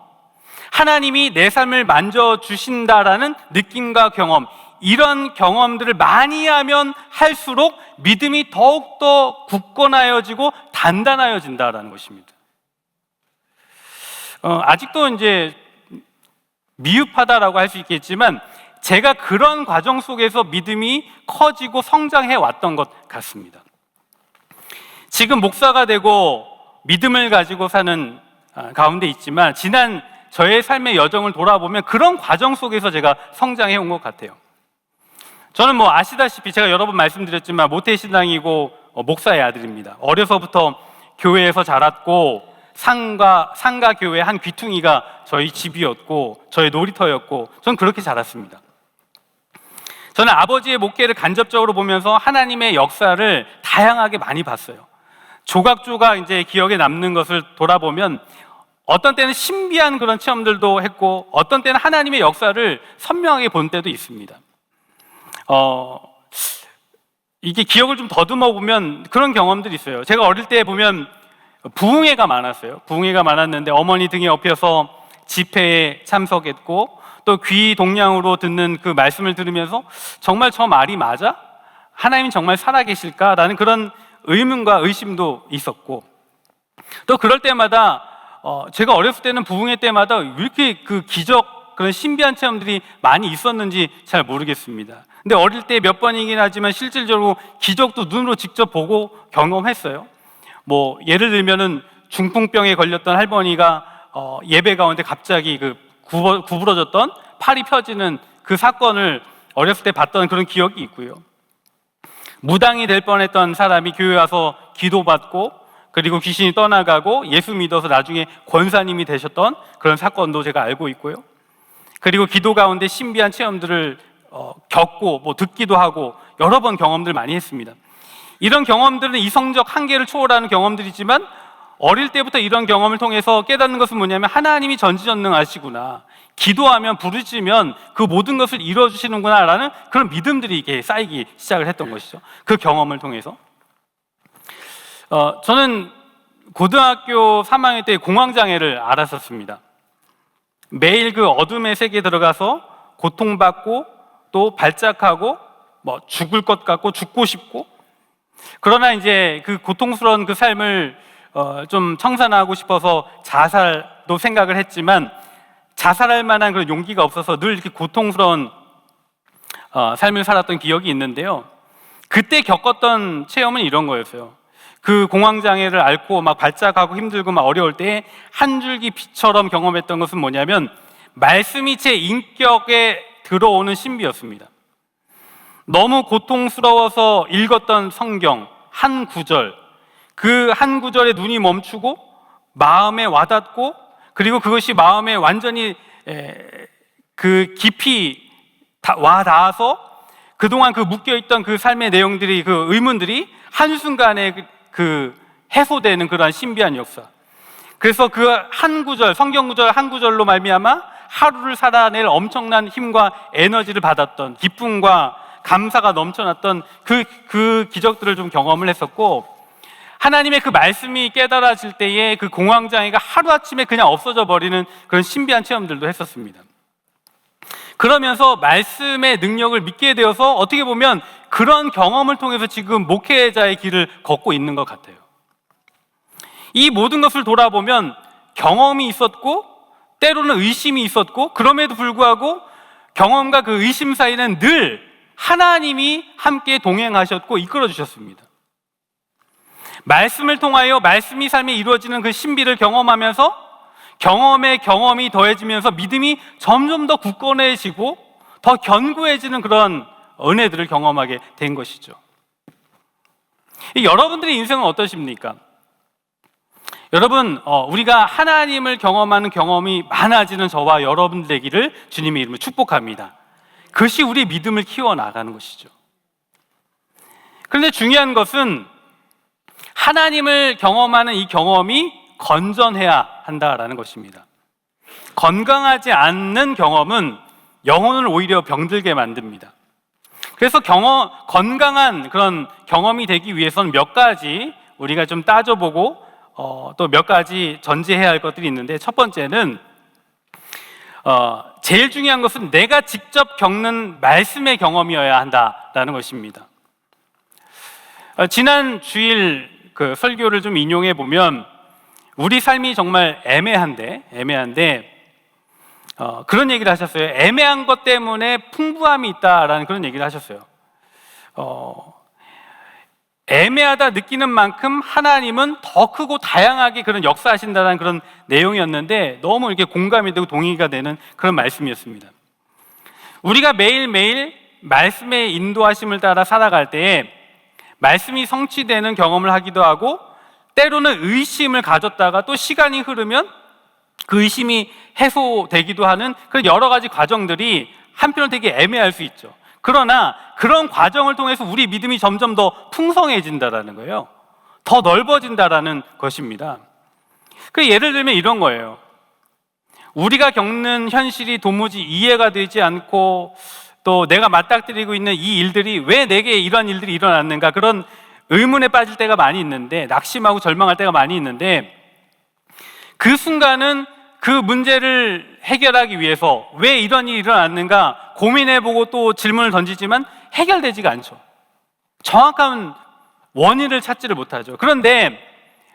하나님이 내 삶을 만져주신다라는 느낌과 경험, 이런 경험들을 많이 하면 할수록 믿음이 더욱더 굳건하여지고 단단하여진다라는 것입니다. 아직도 이제 미흡하다라고 할 수 있겠지만 제가 그런 과정 속에서 믿음이 커지고 성장해 왔던 것 같습니다. 지금 목사가 되고 믿음을 가지고 사는 가운데 있지만 지난 저의 삶의 여정을 돌아보면 그런 과정 속에서 제가 성장해 온 것 같아요. 저는 아시다시피 제가 여러 번 말씀드렸지만 모태신앙이고 목사의 아들입니다. 어려서부터 교회에서 자랐고 상가 교회 한 귀퉁이가 저희 집이었고 저희 놀이터였고 저는 그렇게 자랐습니다. 저는 아버지의 목회를 간접적으로 보면서 하나님의 역사를 다양하게 많이 봤어요. 조각조각 이제 기억에 남는 것을 돌아보면 어떤 때는 신비한 그런 체험들도 했고 어떤 때는 하나님의 역사를 선명하게 본 때도 있습니다. 이게 기억을 좀 더듬어 보면 그런 경험들이 있어요. 제가 어릴 때 보면 부흥회가 많았어요. 부흥회가 많았는데 어머니 등에 업혀서 집회에 참석했고 또 귀 동량으로 듣는 그 말씀을 들으면서 정말 저 말이 맞아? 하나님이 정말 살아계실까라는 그런 의문과 의심도 있었고 또 그럴 때마다 제가 어렸을 때는 부흥회 때마다 왜 이렇게 그 기적 그런 신비한 체험들이 많이 있었는지 잘 모르겠습니다. 근데 어릴 때 몇 번이긴 하지만 실질적으로 기적도 눈으로 직접 보고 경험했어요. 예를 들면은 중풍병에 걸렸던 할머니가 예배 가운데 갑자기 구부러졌던 팔이 펴지는 그 사건을 어렸을 때 봤던 그런 기억이 있고요. 무당이 될 뻔했던 사람이 교회 와서 기도받고 그리고 귀신이 떠나가고 예수 믿어서 나중에 권사님이 되셨던 그런 사건도 제가 알고 있고요. 그리고 기도 가운데 신비한 체험들을 겪고 듣기도 하고 여러 번 경험들 많이 했습니다. 이런 경험들은 이성적 한계를 초월하는 경험들이지만 어릴 때부터 이런 경험을 통해서 깨닫는 것은 뭐냐면 하나님이 전지전능하시구나, 기도하면 부르시면 그 모든 것을 이루어주시는구나 라는 그런 믿음들이 이게 쌓이기 시작을 했던 것이죠. 그 경험을 통해서 저는 고등학교 3학년 때 공황장애를 앓았었습니다. 매일 그 어둠의 세계에 들어가서 고통받고 또 발작하고 죽을 것 같고 죽고 싶고, 그러나 이제 그 고통스러운 그 삶을 좀 청산하고 싶어서 자살도 생각을 했지만 자살할 만한 그런 용기가 없어서 늘 이렇게 고통스러운 삶을 살았던 기억이 있는데요. 그때 겪었던 체험은 이런 거였어요. 그 공황장애를 앓고 막 발작하고 힘들고 막 어려울 때 한 줄기 빛처럼 경험했던 것은 뭐냐면 말씀이 제 인격에 들어오는 신비였습니다. 너무 고통스러워서 읽었던 성경 한 구절, 그 한 구절에 눈이 멈추고 마음에 와닿고 그리고 그것이 마음에 완전히 그 깊이 와닿아서 그동안 그 묶여있던 그 삶의 내용들이, 그 의문들이 한순간에 그 해소되는 그러한 신비한 역사. 그래서 그 한 구절, 성경 구절 한 구절로 말미암아 하루를 살아낼 엄청난 힘과 에너지를 받았던, 기쁨과 감사가 넘쳐났던 그 기적들을 좀 경험을 했었고, 하나님의 그 말씀이 깨달아질 때에 그 공황장애가 하루아침에 그냥 없어져 버리는 그런 신비한 체험들도 했었습니다. 그러면서 말씀의 능력을 믿게 되어서 어떻게 보면 그런 경험을 통해서 지금 목회자의 길을 걷고 있는 것 같아요. 이 모든 것을 돌아보면 경험이 있었고 때로는 의심이 있었고, 그럼에도 불구하고 경험과 그 의심 사이는 늘 하나님이 함께 동행하셨고 이끌어 주셨습니다. 말씀을 통하여 말씀이 삶에 이루어지는 그 신비를 경험하면서 경험에 경험이 더해지면서 믿음이 점점 더 굳건해지고 더 견고해지는 그런 은혜들을 경험하게 된 것이죠. 여러분들의 인생은 어떠십니까? 여러분, 우리가 하나님을 경험하는 경험이 많아지는 저와 여러분 되기를 주님의 이름으로 축복합니다. 그것이 우리 믿음을 키워나가는 것이죠. 그런데 중요한 것은 하나님을 경험하는 이 경험이 건전해야 한다라는 것입니다. 건강하지 않는 경험은 영혼을 오히려 병들게 만듭니다. 그래서 건강한 그런 경험이 되기 위해서는 몇 가지 우리가 좀 따져보고 또 몇 가지 전제해야 할 것들이 있는데, 첫 번째는 제일 중요한 것은 내가 직접 겪는 말씀의 경험이어야 한다라는 것입니다. 지난 주일 그 설교를 좀 인용해 보면 우리 삶이 정말 애매한데 그런 얘기를 하셨어요. 애매한 것 때문에 풍부함이 있다라는 그런 얘기를 하셨어요. 애매하다 느끼는 만큼 하나님은 더 크고 다양하게 그런 역사하신다는 그런 내용이었는데 너무 이렇게 공감이 되고 동의가 되는 그런 말씀이었습니다. 우리가 매일매일 말씀의 인도하심을 따라 살아갈 때에 말씀이 성취되는 경험을 하기도 하고, 때로는 의심을 가졌다가 또 시간이 흐르면 그 의심이 해소되기도 하는 그런 여러 가지 과정들이 한편으로 되게 애매할 수 있죠. 그러나 그런 과정을 통해서 우리 믿음이 점점 더 풍성해진다라는 거예요. 더 넓어진다라는 것입니다. 그 예를 들면 이런 거예요. 우리가 겪는 현실이 도무지 이해가 되지 않고 또 내가 맞닥뜨리고 있는 이 일들이 왜 내게 이런 일들이 일어났는가, 그런 의문에 빠질 때가 많이 있는데, 낙심하고 절망할 때가 많이 있는데, 그 순간은 그 문제를 해결하기 위해서 왜 이런 일이 일어났는가 고민해보고 또 질문을 던지지만 해결되지가 않죠. 정확한 원인을 찾지를 못하죠. 그런데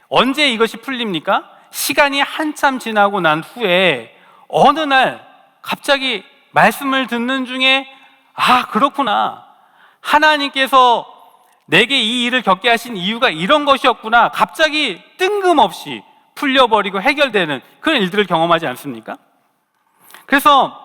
언제 이것이 풀립니까? 시간이 한참 지나고 난 후에 어느 날 갑자기 말씀을 듣는 중에 그렇구나, 하나님께서 내게 이 일을 겪게 하신 이유가 이런 것이었구나, 갑자기 뜬금없이 풀려버리고 해결되는 그런 일들을 경험하지 않습니까? 그래서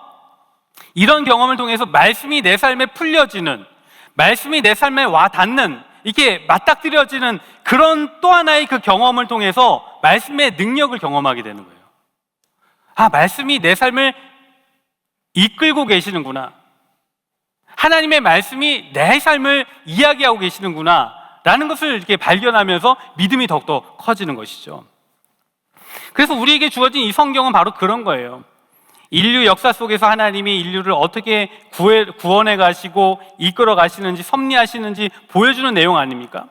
이런 경험을 통해서 말씀이 내 삶에 풀려지는, 말씀이 내 삶에 와 닿는, 이게 맞닥뜨려지는 그런 또 하나의 그 경험을 통해서 말씀의 능력을 경험하게 되는 거예요. 말씀이 내 삶을 이끌고 계시는구나, 하나님의 말씀이 내 삶을 이야기하고 계시는구나 라는 것을 이렇게 발견하면서 믿음이 더욱더 커지는 것이죠. 그래서 우리에게 주어진 이 성경은 바로 그런 거예요. 인류 역사 속에서 하나님이 인류를 어떻게 구원해 가시고 이끌어 가시는지, 섭리하시는지 보여주는 내용 아닙니까?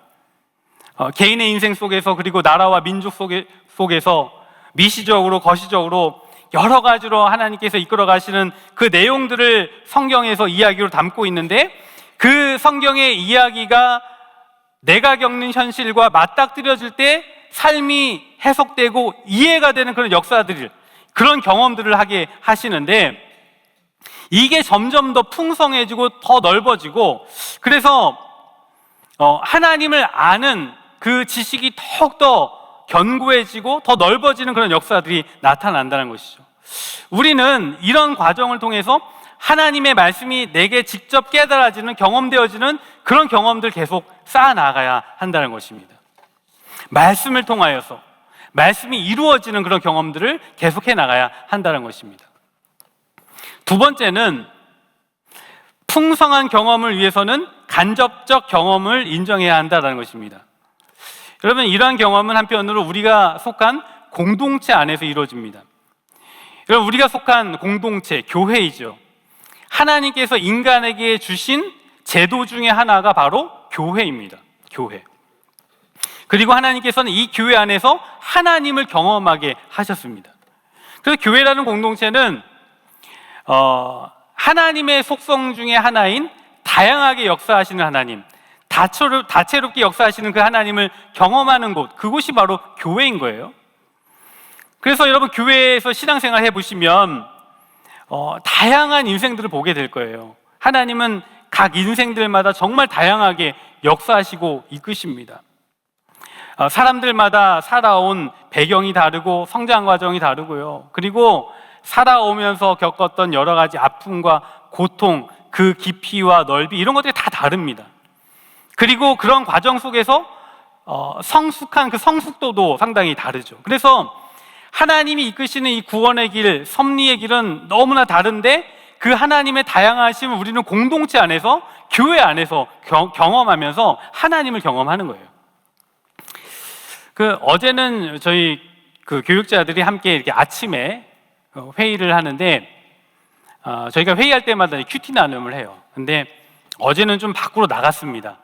개인의 인생 속에서, 그리고 나라와 민족 속에서 미시적으로 거시적으로 여러 가지로 하나님께서 이끌어 가시는 그 내용들을 성경에서 이야기로 담고 있는데, 그 성경의 이야기가 내가 겪는 현실과 맞닥뜨려질 때 삶이 해석되고 이해가 되는 그런 역사들, 그런 경험들을 하게 하시는데, 이게 점점 더 풍성해지고 더 넓어지고, 그래서 하나님을 아는 그 지식이 더욱더 견고해지고 더 넓어지는 그런 역사들이 나타난다는 것이죠. 우리는 이런 과정을 통해서 하나님의 말씀이 내게 직접 깨달아지는, 경험되어지는 그런 경험들 계속 쌓아나가야 한다는 것입니다. 말씀을 통하여서 말씀이 이루어지는 그런 경험들을 계속해 나가야 한다는 것입니다. 두 번째는 풍성한 경험을 위해서는 간접적 경험을 인정해야 한다는 것입니다. 여러분, 이러한 경험은 한편으로 우리가 속한 공동체 안에서 이루어집니다. 여러분, 우리가 속한 공동체, 교회이죠. 하나님께서 인간에게 주신 제도 중에 하나가 바로 교회입니다. 교회. 그리고 하나님께서는 이 교회 안에서 하나님을 경험하게 하셨습니다. 그래서 교회라는 공동체는 하나님의 속성 중에 하나인 다양하게 역사하시는 하나님, 다채롭게 역사하시는 그 하나님을 경험하는 곳, 그곳이 바로 교회인 거예요. 그래서 여러분 교회에서 신앙생활 해보시면 다양한 인생들을 보게 될 거예요. 하나님은 각 인생들마다 정말 다양하게 역사하시고 이끄십니다. 사람들마다 살아온 배경이 다르고 성장 과정이 다르고요. 그리고 살아오면서 겪었던 여러 가지 아픔과 고통, 그 깊이와 넓이 이런 것들이 다 다릅니다. 그리고 그런 과정 속에서 성숙한 그 성숙도도 상당히 다르죠. 그래서 하나님이 이끄시는 이 구원의 길, 섭리의 길은 너무나 다른데 그 하나님의 다양하심을 우리는 공동체 안에서, 교회 안에서 경험하면서 하나님을 경험하는 거예요. 어제는 저희 그 교육자들이 함께 이렇게 아침에 회의를 하는데 저희가 회의할 때마다 큐티 나눔을 해요. 근데 어제는 좀 밖으로 나갔습니다.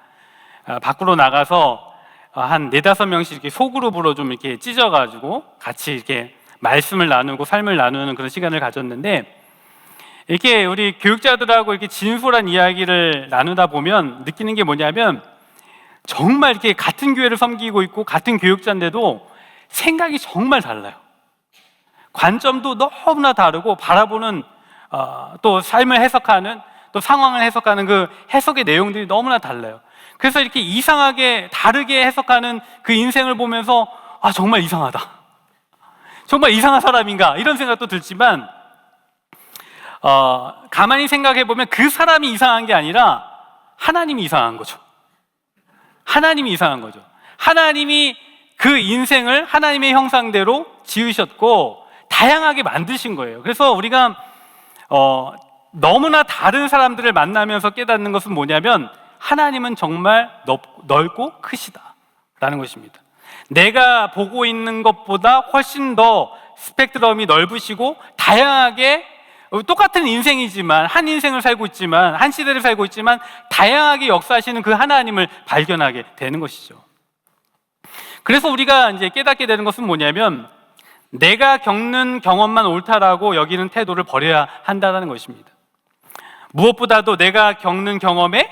밖으로 나가서 한 4-5명씩 이렇게 소그룹으로 좀 이렇게 찢어가지고 같이 이렇게 말씀을 나누고 삶을 나누는 그런 시간을 가졌는데, 이렇게 우리 교육자들하고 이렇게 진솔한 이야기를 나누다 보면 느끼는 게 뭐냐면, 정말 이렇게 같은 교회를 섬기고 있고 같은 교육자인데도 생각이 정말 달라요. 관점도 너무나 다르고 바라보는 또 삶을 해석하는, 또 상황을 해석하는 그 해석의 내용들이 너무나 달라요. 그래서 이렇게 이상하게 다르게 해석하는 그 인생을 보면서 정말 이상하다, 정말 이상한 사람인가 이런 생각도 들지만 가만히 생각해 보면 그 사람이 이상한 게 아니라 하나님이 이상한 거죠. 하나님이 이상한 거죠. 하나님이 그 인생을 하나님의 형상대로 지으셨고 다양하게 만드신 거예요. 그래서 우리가 너무나 다른 사람들을 만나면서 깨닫는 것은 뭐냐면, 하나님은 정말 넓고 크시다라는 것입니다. 내가 보고 있는 것보다 훨씬 더 스펙트럼이 넓으시고 다양하게, 똑같은 인생이지만, 한 인생을 살고 있지만, 한 시대를 살고 있지만 다양하게 역사하시는 그 하나님을 발견하게 되는 것이죠. 그래서 우리가 이제 깨닫게 되는 것은 뭐냐면, 내가 겪는 경험만 옳다라고 여기는 태도를 버려야 한다는 것입니다. 무엇보다도 내가 겪는 경험에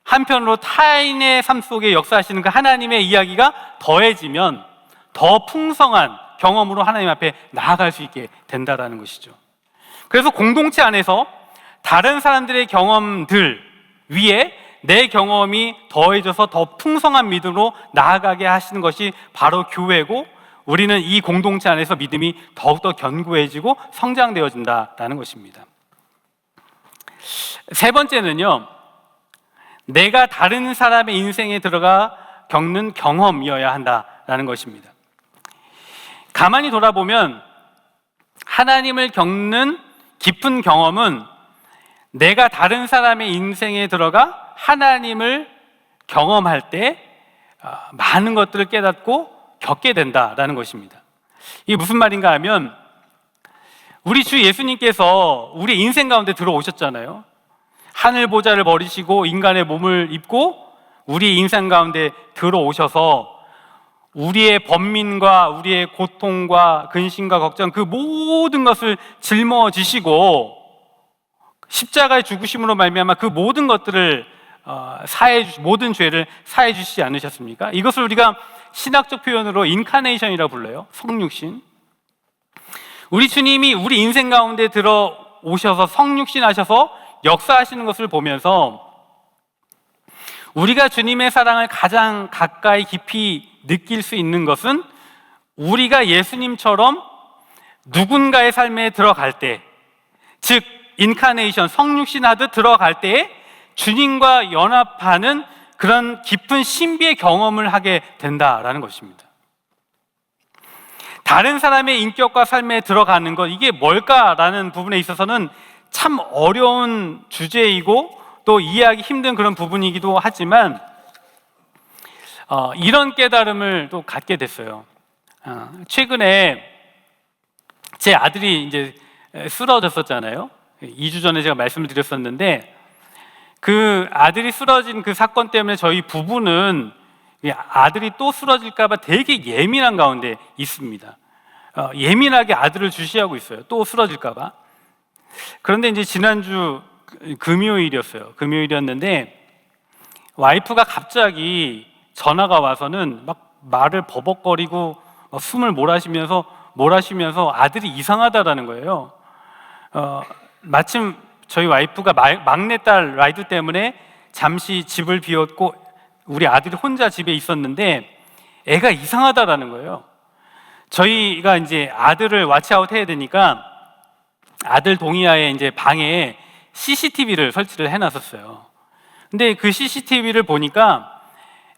한편으로 타인의 삶 속에 역사하시는 그 하나님의 이야기가 더해지면 더 풍성한 경험으로 하나님 앞에 나아갈 수 있게 된다는 것이죠. 그래서 공동체 안에서 다른 사람들의 경험들 위에 내 경험이 더해져서 더 풍성한 믿음으로 나아가게 하시는 것이 바로 교회고, 우리는 이 공동체 안에서 믿음이 더욱더 견고해지고 성장되어진다는 것입니다. 세 번째는요, 내가 다른 사람의 인생에 들어가 겪는 경험이어야 한다는 것입니다. 가만히 돌아보면 하나님을 겪는 깊은 경험은 내가 다른 사람의 인생에 들어가 하나님을 경험할 때 많은 것들을 깨닫고 겪게 된다는 것입니다. 이게 무슨 말인가 하면, 우리 주 예수님께서 우리 인생 가운데 들어오셨잖아요. 하늘 보좌를 버리시고 인간의 몸을 입고 우리 인생 가운데 들어오셔서 우리의 번민과 우리의 고통과 근심과 걱정, 그 모든 것을 짊어지시고 십자가의 죽으심으로 말미암아 그 모든 것들을 모든 죄를 사해 주시지 않으셨습니까? 이것을 우리가 신학적 표현으로 인카네이션이라고 불러요. 성육신. 우리 주님이 우리 인생 가운데 들어오셔서 성육신 하셔서 역사하시는 것을 보면서 우리가 주님의 사랑을 가장 가까이 깊이 느낄 수 있는 것은 우리가 예수님처럼 누군가의 삶에 들어갈 때, 즉 인카네이션, 성육신하듯 들어갈 때에 주님과 연합하는 그런 깊은 신비의 경험을 하게 된다라는 것입니다. 다른 사람의 인격과 삶에 들어가는 것, 이게 뭘까라는 부분에 있어서는 참 어려운 주제이고 또 이해하기 힘든 그런 부분이기도 하지만 이런 깨달음을 또 갖게 됐어요. 최근에 제 아들이 이제 쓰러졌었잖아요. 2주 전에 제가 말씀을 드렸었는데, 그 아들이 쓰러진 그 사건 때문에 저희 부부는 아들이 또 쓰러질까 봐 되게 예민한 가운데 있습니다. 예민하게 아들을 주시하고 있어요. 또 쓰러질까 봐. 그런데 이제 지난주 금요일이었어요. 금요일이었는데 와이프가 갑자기 전화가 와서는 막 말을 버벅거리고 막 숨을 몰아쉬면서 아들이 이상하다라는 거예요. 마침 저희 와이프가 막내딸 라이드 때문에 잠시 집을 비웠고 우리 아들이 혼자 집에 있었는데 애가 이상하다라는 거예요. 저희가 이제 아들을 왓치아웃 해야 되니까 아들 동의하에 이제 방에 CCTV를 설치를 해놨었어요. 근데 그 CCTV를 보니까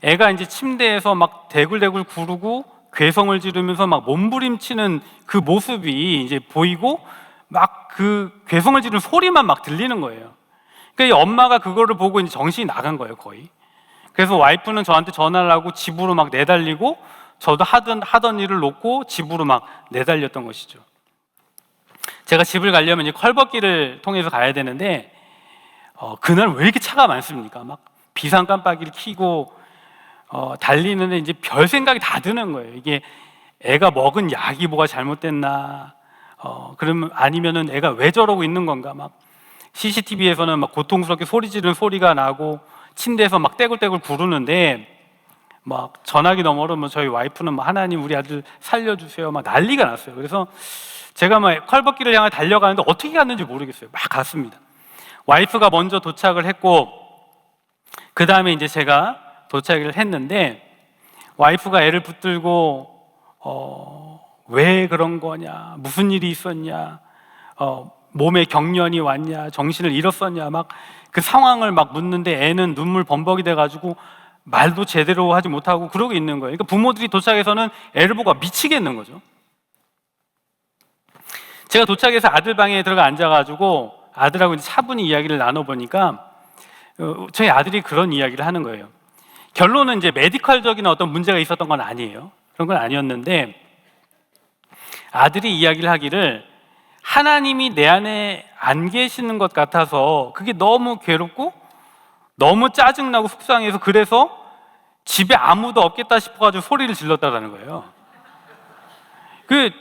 애가 이제 침대에서 막 대굴대굴 구르고 괴성을 지르면서 막 몸부림치는 그 모습이 이제 보이고 막 그 괴성을 지르는 소리만 막 들리는 거예요. 그러니까 이 엄마가 그거를 보고 이제 정신이 나간 거예요, 거의. 그래서 와이프는 저한테 전화를 하고 집으로 막 내달리고 저도 하던 일을 놓고 집으로 막 내달렸던 것이죠. 제가 집을 가려면 이제 컬벅기를 통해서 가야 되는데 그날 왜 이렇게 차가 많습니까? 막 비상 깜빡이를 켜고 달리는데 이제 별 생각이 다 드는 거예요. 이게 애가 먹은 약이 뭐가 잘못됐나? 그러면 아니면은 애가 왜 저러고 있는 건가? 막 CCTV에서는 막 고통스럽게 소리 지르는 소리가 나고 침대에서 막 떼굴떼굴 구르는데 막 전화기 너머로 뭐 저희 와이프는 막 하나님 우리 아들 살려주세요 막 난리가 났어요. 그래서 제가 막 컬벅기를 향해 달려가는데 어떻게 갔는지 모르겠어요. 막 갔습니다. 와이프가 먼저 도착을 했고 그 다음에 이제 제가 도착을 했는데 와이프가 애를 붙들고 왜 그런 거냐, 무슨 일이 있었냐, 몸에 경련이 왔냐, 정신을 잃었었냐 막 그 상황을 막 묻는데 애는 눈물 범벅이 돼가지고 말도 제대로 하지 못하고 그러고 있는 거예요. 그러니까 부모들이 도착해서는 애를 보고 미치겠는 거죠. 제가 도착해서 아들 방에 들어가 앉아가지고 아들하고 이제 차분히 이야기를 나눠보니까 저희 아들이 그런 이야기를 하는 거예요. 결론은 이제 메디컬적인 어떤 문제가 있었던 건 아니에요. 그런 건 아니었는데 아들이 이야기를 하기를 하나님이 내 안에 안 계시는 것 같아서 그게 너무 괴롭고 너무 짜증나고 속상해서 그래서 집에 아무도 없겠다 싶어가지고 소리를 질렀다는 거예요. 그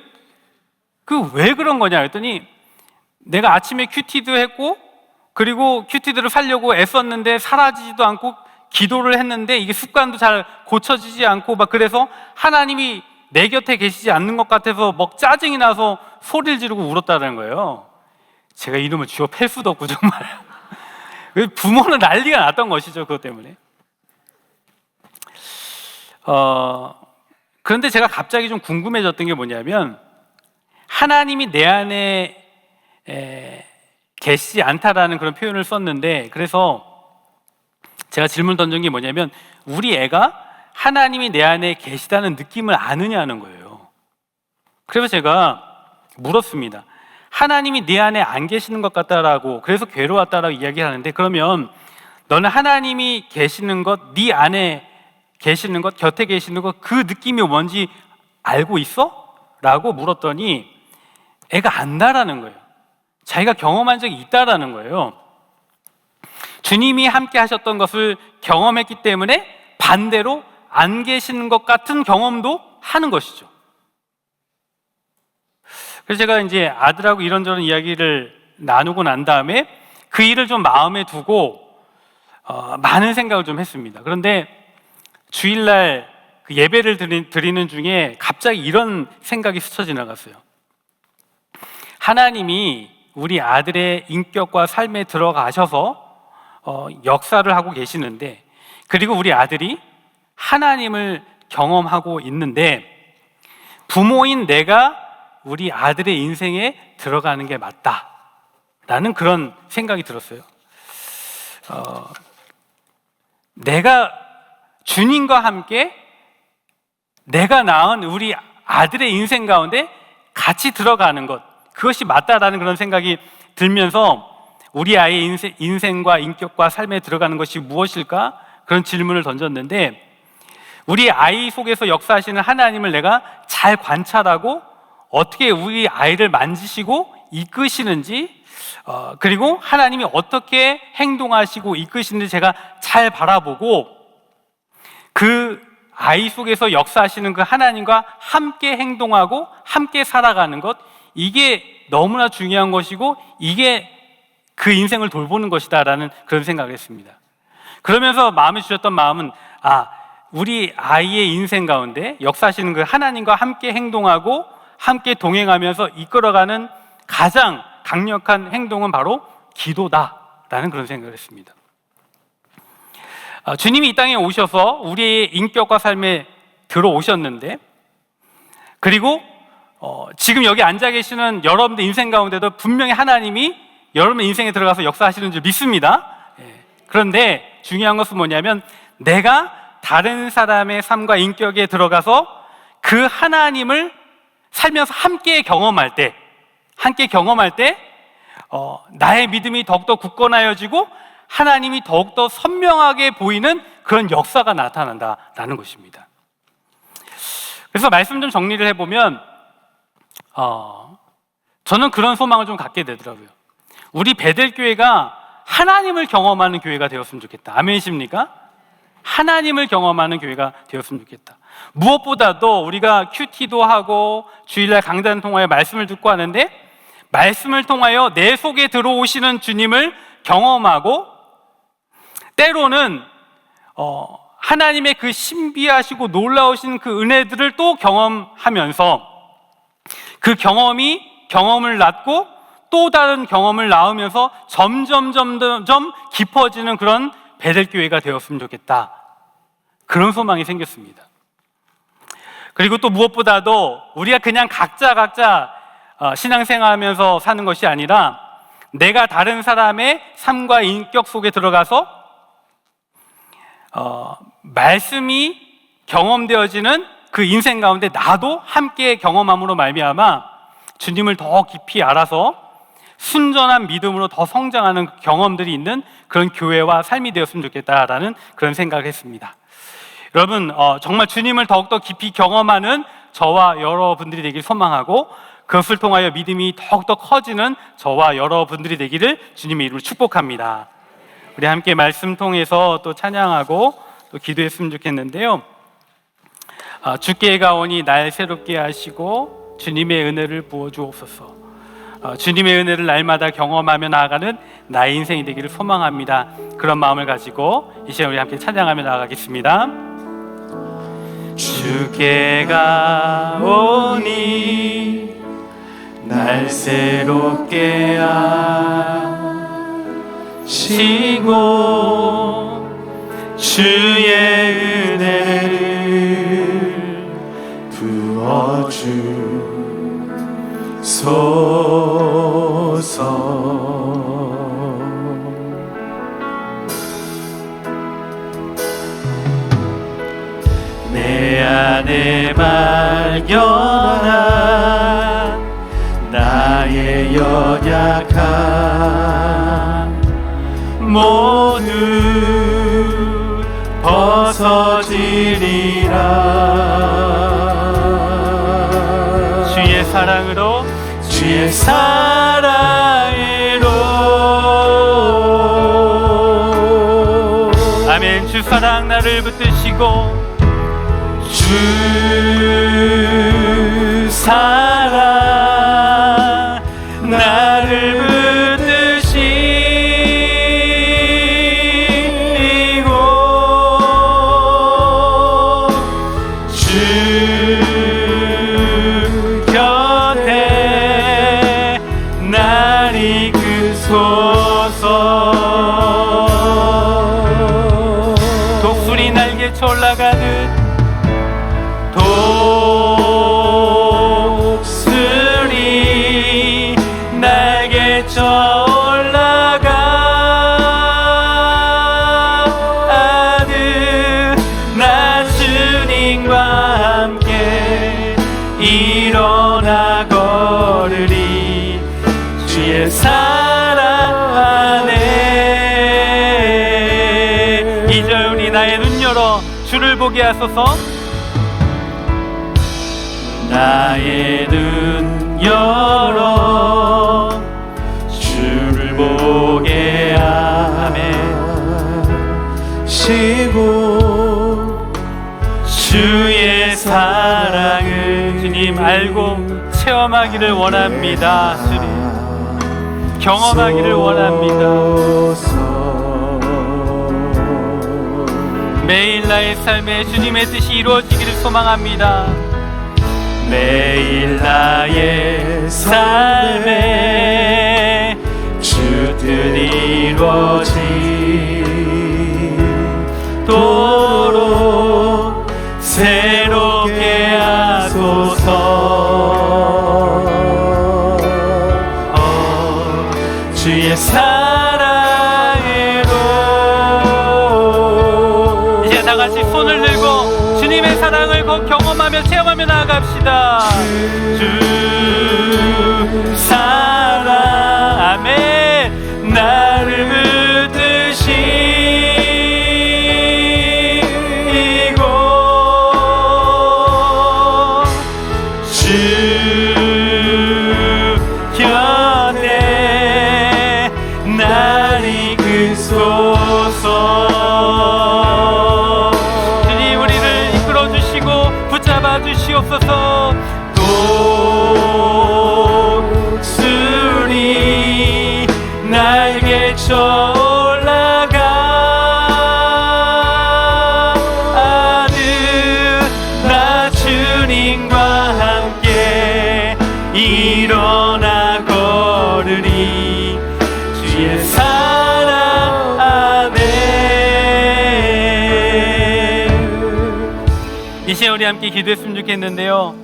왜 그런 거냐 했더니 내가 아침에 큐티도 했고 그리고 큐티들을 살려고 애썼는데 사라지지도 않고 기도를 했는데 이게 습관도 잘 고쳐지지 않고 막 그래서 하나님이 내 곁에 계시지 않는 것 같아서 막 짜증이 나서 소리를 지르고 울었다는 거예요. 제가 이름을 지어 팰 수도 없고 정말 부모는 난리가 났던 것이죠. 그것 때문에. 그런데 제가 갑자기 좀 궁금해졌던 게 뭐냐면 하나님이 내 안에 계시지 않다라는 그런 표현을 썼는데 그래서 제가 질문 던진 게 뭐냐면 우리 애가 하나님이 내 안에 계시다는 느낌을 아느냐는 거예요. 그래서 제가 물었습니다. 하나님이 네 안에 안 계시는 것 같다라고 그래서 괴로웠다라고 이야기하는데 그러면 너는 하나님이 계시는 것, 네 안에 계시는 것, 곁에 계시는 것 그 느낌이 뭔지 알고 있어? 라고 물었더니 애가 안다라는 거예요. 자기가 경험한 적이 있다라는 거예요. 주님이 함께 하셨던 것을 경험했기 때문에 반대로 안 계시는 것 같은 경험도 하는 것이죠. 그래서 제가 이제 아들하고 이런저런 이야기를 나누고 난 다음에 그 일을 좀 마음에 두고 많은 생각을 좀 했습니다. 그런데 주일날 그 예배를 드리는 중에 갑자기 이런 생각이 스쳐 지나갔어요. 하나님이 우리 아들의 인격과 삶에 들어가셔서 역사를 하고 계시는데 그리고 우리 아들이 하나님을 경험하고 있는데 부모인 내가 우리 아들의 인생에 들어가는 게 맞다라는 그런 생각이 들었어요. 내가 주님과 함께 내가 낳은 우리 아들의 인생 가운데 같이 들어가는 것 그것이 맞다라는 그런 생각이 들면서 우리 아이의 인생과 인격과 삶에 들어가는 것이 무엇일까? 그런 질문을 던졌는데 우리 아이 속에서 역사하시는 하나님을 내가 잘 관찰하고 어떻게 우리 아이를 만지시고 이끄시는지 그리고 하나님이 어떻게 행동하시고 이끄시는지 제가 잘 바라보고 그 아이 속에서 역사하시는 그 하나님과 함께 행동하고 함께 살아가는 것 이게 너무나 중요한 것이고 이게 그 인생을 돌보는 것이다라는 그런 생각을 했습니다. 그러면서 마음에 주셨던 마음은 우리 아이의 인생 가운데 역사하시는 그 하나님과 함께 행동하고 함께 동행하면서 이끌어가는 가장 강력한 행동은 바로 기도다라는 그런 생각을 했습니다. 주님이 이 땅에 오셔서 우리의 인격과 삶에 들어오셨는데, 그리고 지금 여기 앉아 계시는 여러분들 인생 가운데도 분명히 하나님이 여러분의 인생에 들어가서 역사하시는 줄 믿습니다. 그런데 중요한 것은 뭐냐면, 내가 다른 사람의 삶과 인격에 들어가서 그 하나님을 살면서 함께 경험할 때 나의 믿음이 더욱더 굳건하여지고 하나님이 더욱더 선명하게 보이는 그런 역사가 나타난다라는 것입니다. 그래서 말씀 좀 정리를 해보면 저는 그런 소망을 좀 갖게 되더라고요. 우리 베델교회가 하나님을 경험하는 교회가 되었으면 좋겠다. 아멘이십니까? 하나님을 경험하는 교회가 되었으면 좋겠다. 무엇보다도 우리가 큐티도 하고 주일날 강단 통하여 말씀을 듣고 하는데, 말씀을 통하여 내 속에 들어오시는 주님을 경험하고, 때로는 하나님의 그 신비하시고 놀라우신 그 은혜들을 또 경험하면서 그 경험을 낳고 또 다른 경험을 낳으면서 점점 깊어지는 그런 베델교회가 되었으면 좋겠다. 그런 소망이 생겼습니다. 그리고 또 무엇보다도 우리가 그냥 각자 신앙생활하면서 사는 것이 아니라, 내가 다른 사람의 삶과 인격 속에 들어가서 말씀이 경험되어지는 그 인생 가운데 나도 함께 경험함으로 말미암아 주님을 더 깊이 알아서 순전한 믿음으로 더 성장하는 경험들이 있는 그런 교회와 삶이 되었으면 좋겠다라는 그런 생각을 했습니다. 여러분, 정말 주님을 더욱더 깊이 경험하는 저와 여러분들이 되길 소망하고, 그것을 통하여 믿음이 더욱더 커지는 저와 여러분들이 되기를 주님의 이름으로 축복합니다. 우리 함께 말씀 통해서 또 찬양하고 또 기도했으면 좋겠는데요. 주께 가오니 날 새롭게 하시고 주님의 은혜를 부어주옵소서. 주님의 은혜를 날마다 경험하며 나아가는 나의 인생이 되기를 소망합니다. 그런 마음을 가지고 이 시간 우리 함께 찬양하며 나아가겠습니다. 주께 가오니 날 새롭게 하시고 주의 은혜를 부어주소서. 내 안에 발견한 나의 연약함 모두 벗어지리라. 주의 사랑으로 아멘. 주 사랑 나를 붙드시고 주 사랑 나를 붙드시고 주 곁에 날 이끄소서. 독수리 날개쳐 올라가듯 독수리 날개쳐 올라가듯 나 주님과 함께 일어나 걸으리. 주의 사랑 안에. 2절 우리 나의 눈 열어 주를 보게 하소서. 나의 눈 열어 주를 보게 하시고 주의 사랑을 주님 알고 체험하기를 원합니다. 주님 경험하기를 원합니다. 매일 나의 삶에 주님의 뜻이 이루어지기를 소망합니다. 매일 나의 삶에 주 뜻 이루어지도록 새롭게 하소서. 주의 사랑으로 이제 다같이 손을 들고 주님의 사랑을 경험하며 체험하며 나아갑시다. 주 사랑 아멘. 나를 붙드시고 주 곁에 날 이끌소서. 주님 우리를 이끌어 주시고 붙잡아 주시옵소서. 독수리 날개쳐 올라가는 나 주님과 함께 일어나 걸으리. 주의 사랑 아멘. 이 시간 우리 함께 기도했으면 좋겠는데요,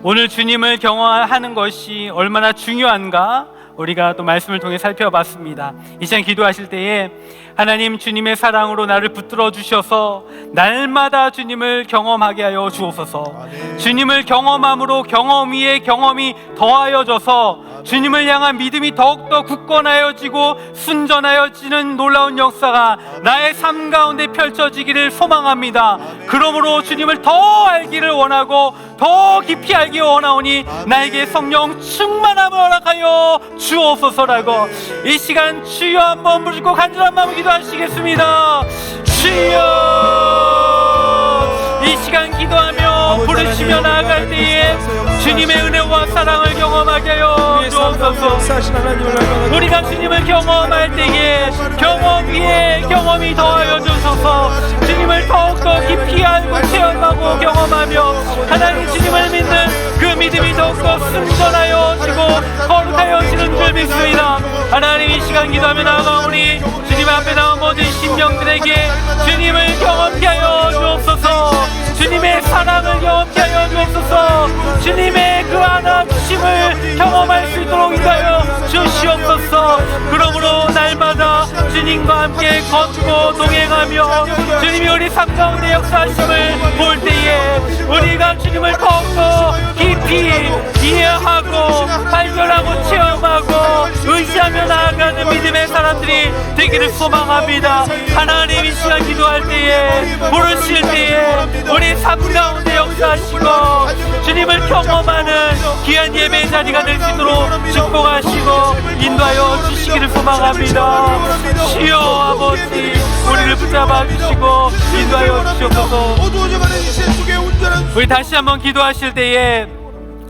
오늘 주님을 경험하는 것이 얼마나 중요한가 우리가 또 말씀을 통해 살펴봤습니다. 이 시간 기도하실 때에 하나님 주님의 사랑으로 나를 붙들어 주셔서 날마다 주님을 경험하게 하여 주옵소서. 주님을 경험함으로 경험 위에 경험이 더하여져서 주님을 향한 믿음이 더욱더 굳건하여지고 순전하여지는 놀라운 역사가 나의 삶 가운데 펼쳐지기를 소망합니다. 그러므로 주님을 더 알기를 원하고 더 깊이 알기 원하오니 나에게 성령 충만함을 허락하여 주옵소서라고 이 시간 주여 한번 부르고 간절한 마음으로 기도하시겠습니다. 주여, 이 시간 기도하며 부르시며 나아갈 때에 주님의 은혜와 사랑을 경험하게 하여 주옵소서. 우리가 주님을 경험할 때에 경험 위에 경험이 더하여 주소서. 주님을 더욱더 깊이 알고 체험하고 경험하며 하나님 주님을 믿는 그 믿음이 더욱더 순전하여지고 거룩하여지는 줄 믿습니다. 하나님 이 시간 기도하며 나아가오니 주님 앞에 나온 모든 심령들에게 주님을 경험케 하여 주옵소서. 주님의 사랑을 경험케 하여 주옵소서. 주님의 그 안아주심을 경험할 수 있도록 인도하여 주시옵소서. 그러므로 날마다 주님과 함께 걷고 동행하며 주님이 우리 삶 가운데 역사하심을 볼 때에 우리가 주님을 더욱더 깊이 이해하고 발견하고 체험하고 의지하며 나아가는 믿음의 사람들이 되기를 소망합니다. 하나님 이 시간 기도할 때에 부르실 때에 우리 삶 가운데 역사하시고 주님을 경험하는 귀한 예배의 자리가 될 수 있도록 축복하시고 인도하여 주시기를 소망합니다. 주여 아버지 우리를 붙잡아 주시고 인도하여 주시옵소서. 우리 다시 한번 기도하실 때에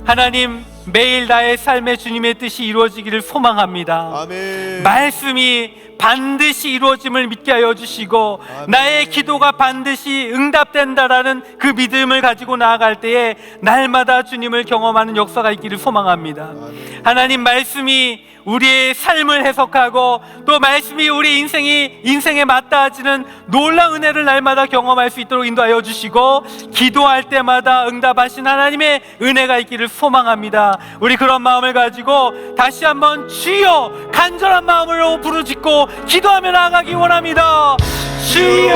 하나님 매일 나의 삶에 주님의 뜻이 이루어지기를 소망합니다. 아멘. 말씀이 반드시 이루어짐을 믿게 하여 주시고 나의 기도가 반드시 응답된다라는 그 믿음을 가지고 나아갈 때에 날마다 주님을 경험하는 역사가 있기를 소망합니다. 하나님 말씀이 우리의 삶을 해석하고 또 말씀이 우리 인생에 맞닿아지는 놀라운 은혜를 날마다 경험할 수 있도록 인도하여 주시고 기도할 때마다 응답하신 하나님의 은혜가 있기를 소망합니다. 우리 그런 마음을 가지고 다시 한번 주여 간절한 마음으로 부르짖고 기도하며 나아가기 원합니다. 주여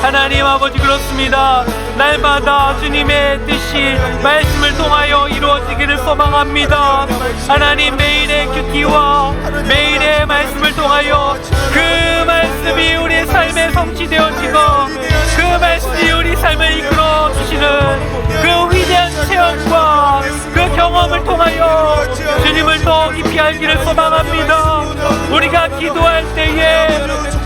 하나님 아버지 그렇습니다. 날마다 주님의 뜻이 말씀을 통하여 이루어지기를 소망합니다. 하나님 매일의 큐티와 매일의 말씀을 통하여 그 말씀이 우리의 삶에 성취되어지고 그 말씀이 우리 삶을 이끌어 주시는 그 위대한 체험과 그 경험을 통하여 주님을 더 깊이 알기를 소망합니다. 우리가 기도할 때에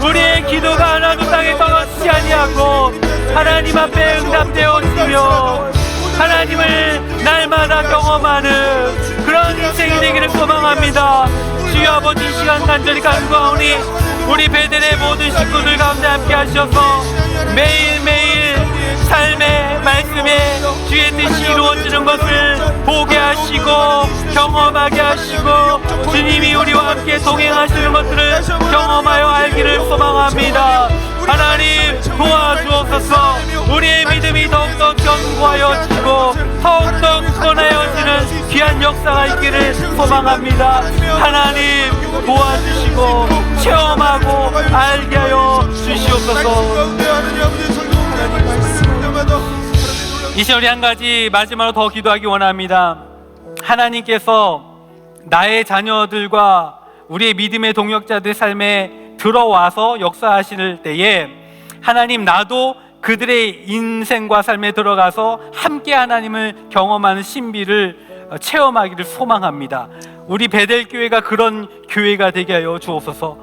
우리의 기도가 하나도 땅에 떨어지지 아니하고 하나님 앞에 응답되어지며 하나님을 날마다 경험하는 그런 인생이 되기를 소망합니다. 주여 아버지, 이 시간 간절히 간구하오니 우리 베델의 모든 식구들 가운데 함께 하셔서 매일매일 삶의 말씀에 주의 뜻이 이루어지는 것을 보게 하시고 경험하게 하시고 주님이 우리와 함께 동행하시는 것들을 경험하여 알기를 소망합니다. 하나님 도와주옵소서. 우리의 믿음이 더욱더 견고하여지고 더욱더 굳건하여지는 귀한 역사가 있기를 소망합니다. 하나님 도와주시고 체험하고 알게 하여 주시옵소서. 이 시간 우리 한 가지 마지막으로 더 기도하기 원합니다. 하나님께서 나의 자녀들과 우리의 믿음의 동역자들의 삶에 들어와서 역사하실 때에 하나님, 나도 그들의 인생과 삶에 들어가서 함께 하나님을 경험하는 신비를 체험하기를 소망합니다. 우리 베델교회가 그런 교회가 되게 하여 주옵소서.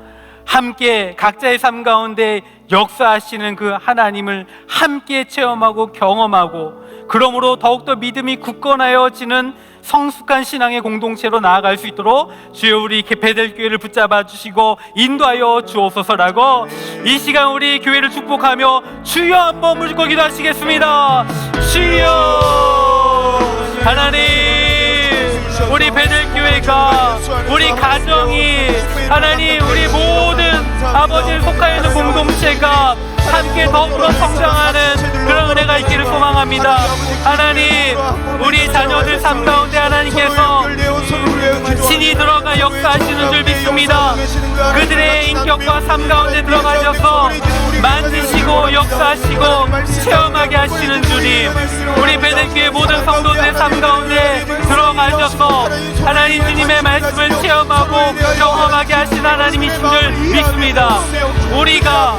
함께 각자의 삶 가운데 역사하시는 그 하나님을 함께 체험하고 경험하고, 그러므로 더욱더 믿음이 굳건하여지는 성숙한 신앙의 공동체로 나아갈 수 있도록 주여 우리 베델교회를 붙잡아 주시고 인도하여 주옵소서라고 이 시간 우리 교회를 축복하며 주여 한번 물고 기도하시겠습니다. 주여, 하나님, 우리 베델교회가, 우리 가정이, 하나님, 우리 모든 아버지를 속하여 있는 공동체가 함께 더불어 성장하는 그런 은혜가 있기를 소망합니다. 하나님, 우리 자녀들 삶 가운데 하나님께서 신이 들어가 역사하시는 줄 믿습니다. 그들의 인격과 삶 가운데 들어가셔서 만지시고 역사하시고 체험하게 하시는 주님, 우리 베델교회 모든 성도들의 삶 가운데 들어가셔서 하나님 주님의 말씀을 체험하고 경험하게 하신 하나님이신 줄 믿습니다. 우리가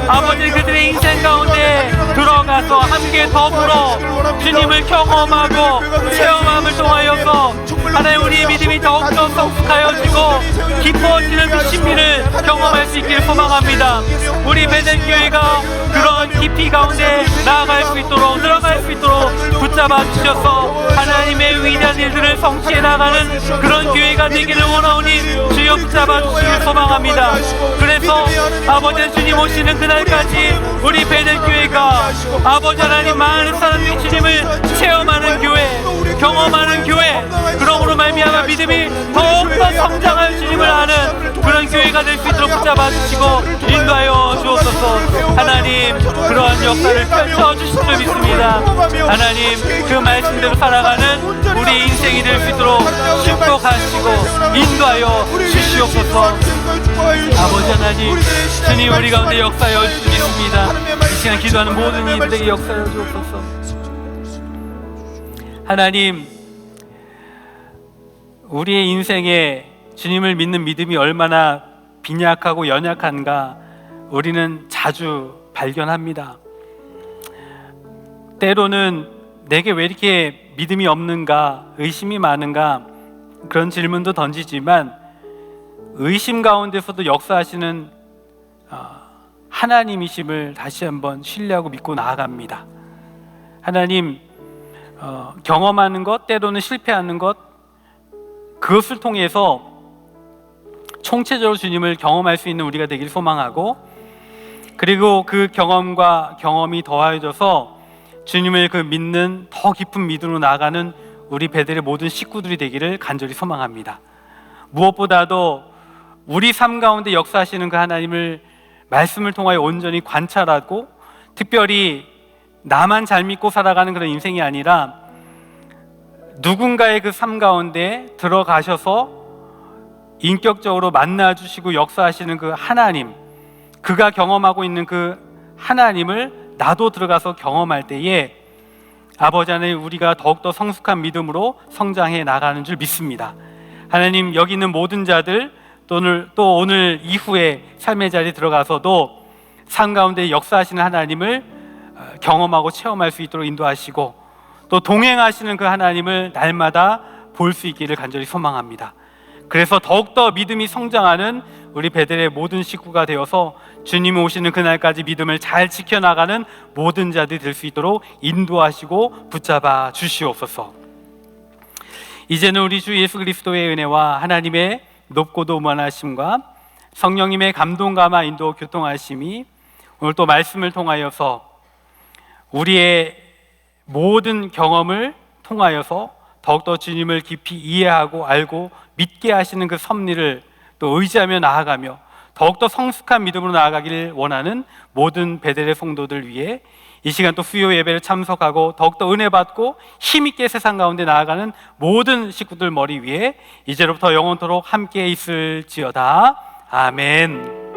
아버지 그들의 인생 가운데 들어가서 함께 더불어 주님을 경험하고 체험함을 통하여서 하나님 우리의 믿음이 더욱더 성숙하여지고 깊어지는 그 신비를 경험할 수 있기를 소망합니다. 우리 베델교회가 그런 깊이 가운데 나아갈 수 있도록, 들어갈 수 있도록 붙잡아 주셔서 하나님의 위대한 일들을 성취해 나가는 그런 교회가 되기를 원하오니 주여 붙잡아 주시길 소망합니다. 그래서 아버지 주님 오시는 그날까지 우리 베델교회가 아버지 하나님 많은 사람들이 주님을 체험하는 교회, 경험하는 교회, 그러므로 말미암아 믿음이 더욱더 성장할 주님을 아는 그런 교회가 될 수 있도록 붙잡아 주시고 인도하여 주옵소서. 하나님, 그러한 역사를 펼쳐 주실 줄 믿습니다. 하나님, 그 말씀대로 살아가는 우리 인생이 될 수 있도록 축복하시고 인도하여 주시옵소서. 아버지 하나님, 주님 우리 가운데 역사하여 주십니다. 이 시간 기도하는 모든 이들에게 역사하여 주옵소서. 하나님, 우리의 인생에 주님을 믿는 믿음이 얼마나 빈약하고 연약한가 우리는 자주 발견합니다. 때로는 내게 왜 이렇게 믿음이 없는가, 의심이 많은가, 그런 질문도 던지지만 의심 가운데서도 역사하시는 하나님이심을 다시 한번 신뢰하고 믿고 나아갑니다. 하나님, 경험하는 것, 때로는 실패하는 것, 그것을 통해서 총체적으로 주님을 경험할 수 있는 우리가 되길 소망하고, 그리고 그 경험과 경험이 더하여져서 주님을 그 믿는 더 깊은 믿음으로 나아가는 우리 베델의 모든 식구들이 되기를 간절히 소망합니다. 무엇보다도 우리 삶 가운데 역사하시는 그 하나님을 말씀을 통하여 온전히 관찰하고, 특별히 나만 잘 믿고 살아가는 그런 인생이 아니라 누군가의 그 삶 가운데 들어가셔서 인격적으로 만나주시고 역사하시는 그 하나님, 그가 경험하고 있는 그 하나님을 나도 들어가서 경험할 때에 아버지 하나님, 우리가 더욱더 성숙한 믿음으로 성장해 나가는 줄 믿습니다. 하나님, 여기 있는 모든 자들, 또 오늘 이후에 삶의 자리에 들어가서도 삶 가운데 역사하시는 하나님을 경험하고 체험할 수 있도록 인도하시고, 또 동행하시는 그 하나님을 날마다 볼 수 있기를 간절히 소망합니다. 그래서 더욱더 믿음이 성장하는 우리 베델의 모든 식구가 되어서 주님이 오시는 그날까지 믿음을 잘 지켜나가는 모든 자들이 될 수 있도록 인도하시고 붙잡아 주시옵소서. 이제는 우리 주 예수 그리스도의 은혜와 하나님의 높고도 무한하심과 성령님의 감동 감화 인도 교통하심이 오늘 또 말씀을 통하여서 우리의 모든 경험을 통하여서 더욱더 주님을 깊이 이해하고 알고 믿게 하시는 그 섭리를 또 의지하며 나아가며 더욱더 성숙한 믿음으로 나아가기를 원하는 모든 베델의 성도들 위해 이 시간 또 수요 예배를 참석하고 더욱더 은혜 받고 힘있게 세상 가운데 나아가는 모든 식구들 머리 위에 이제로부터 영원토록 함께 있을지어다. 아멘.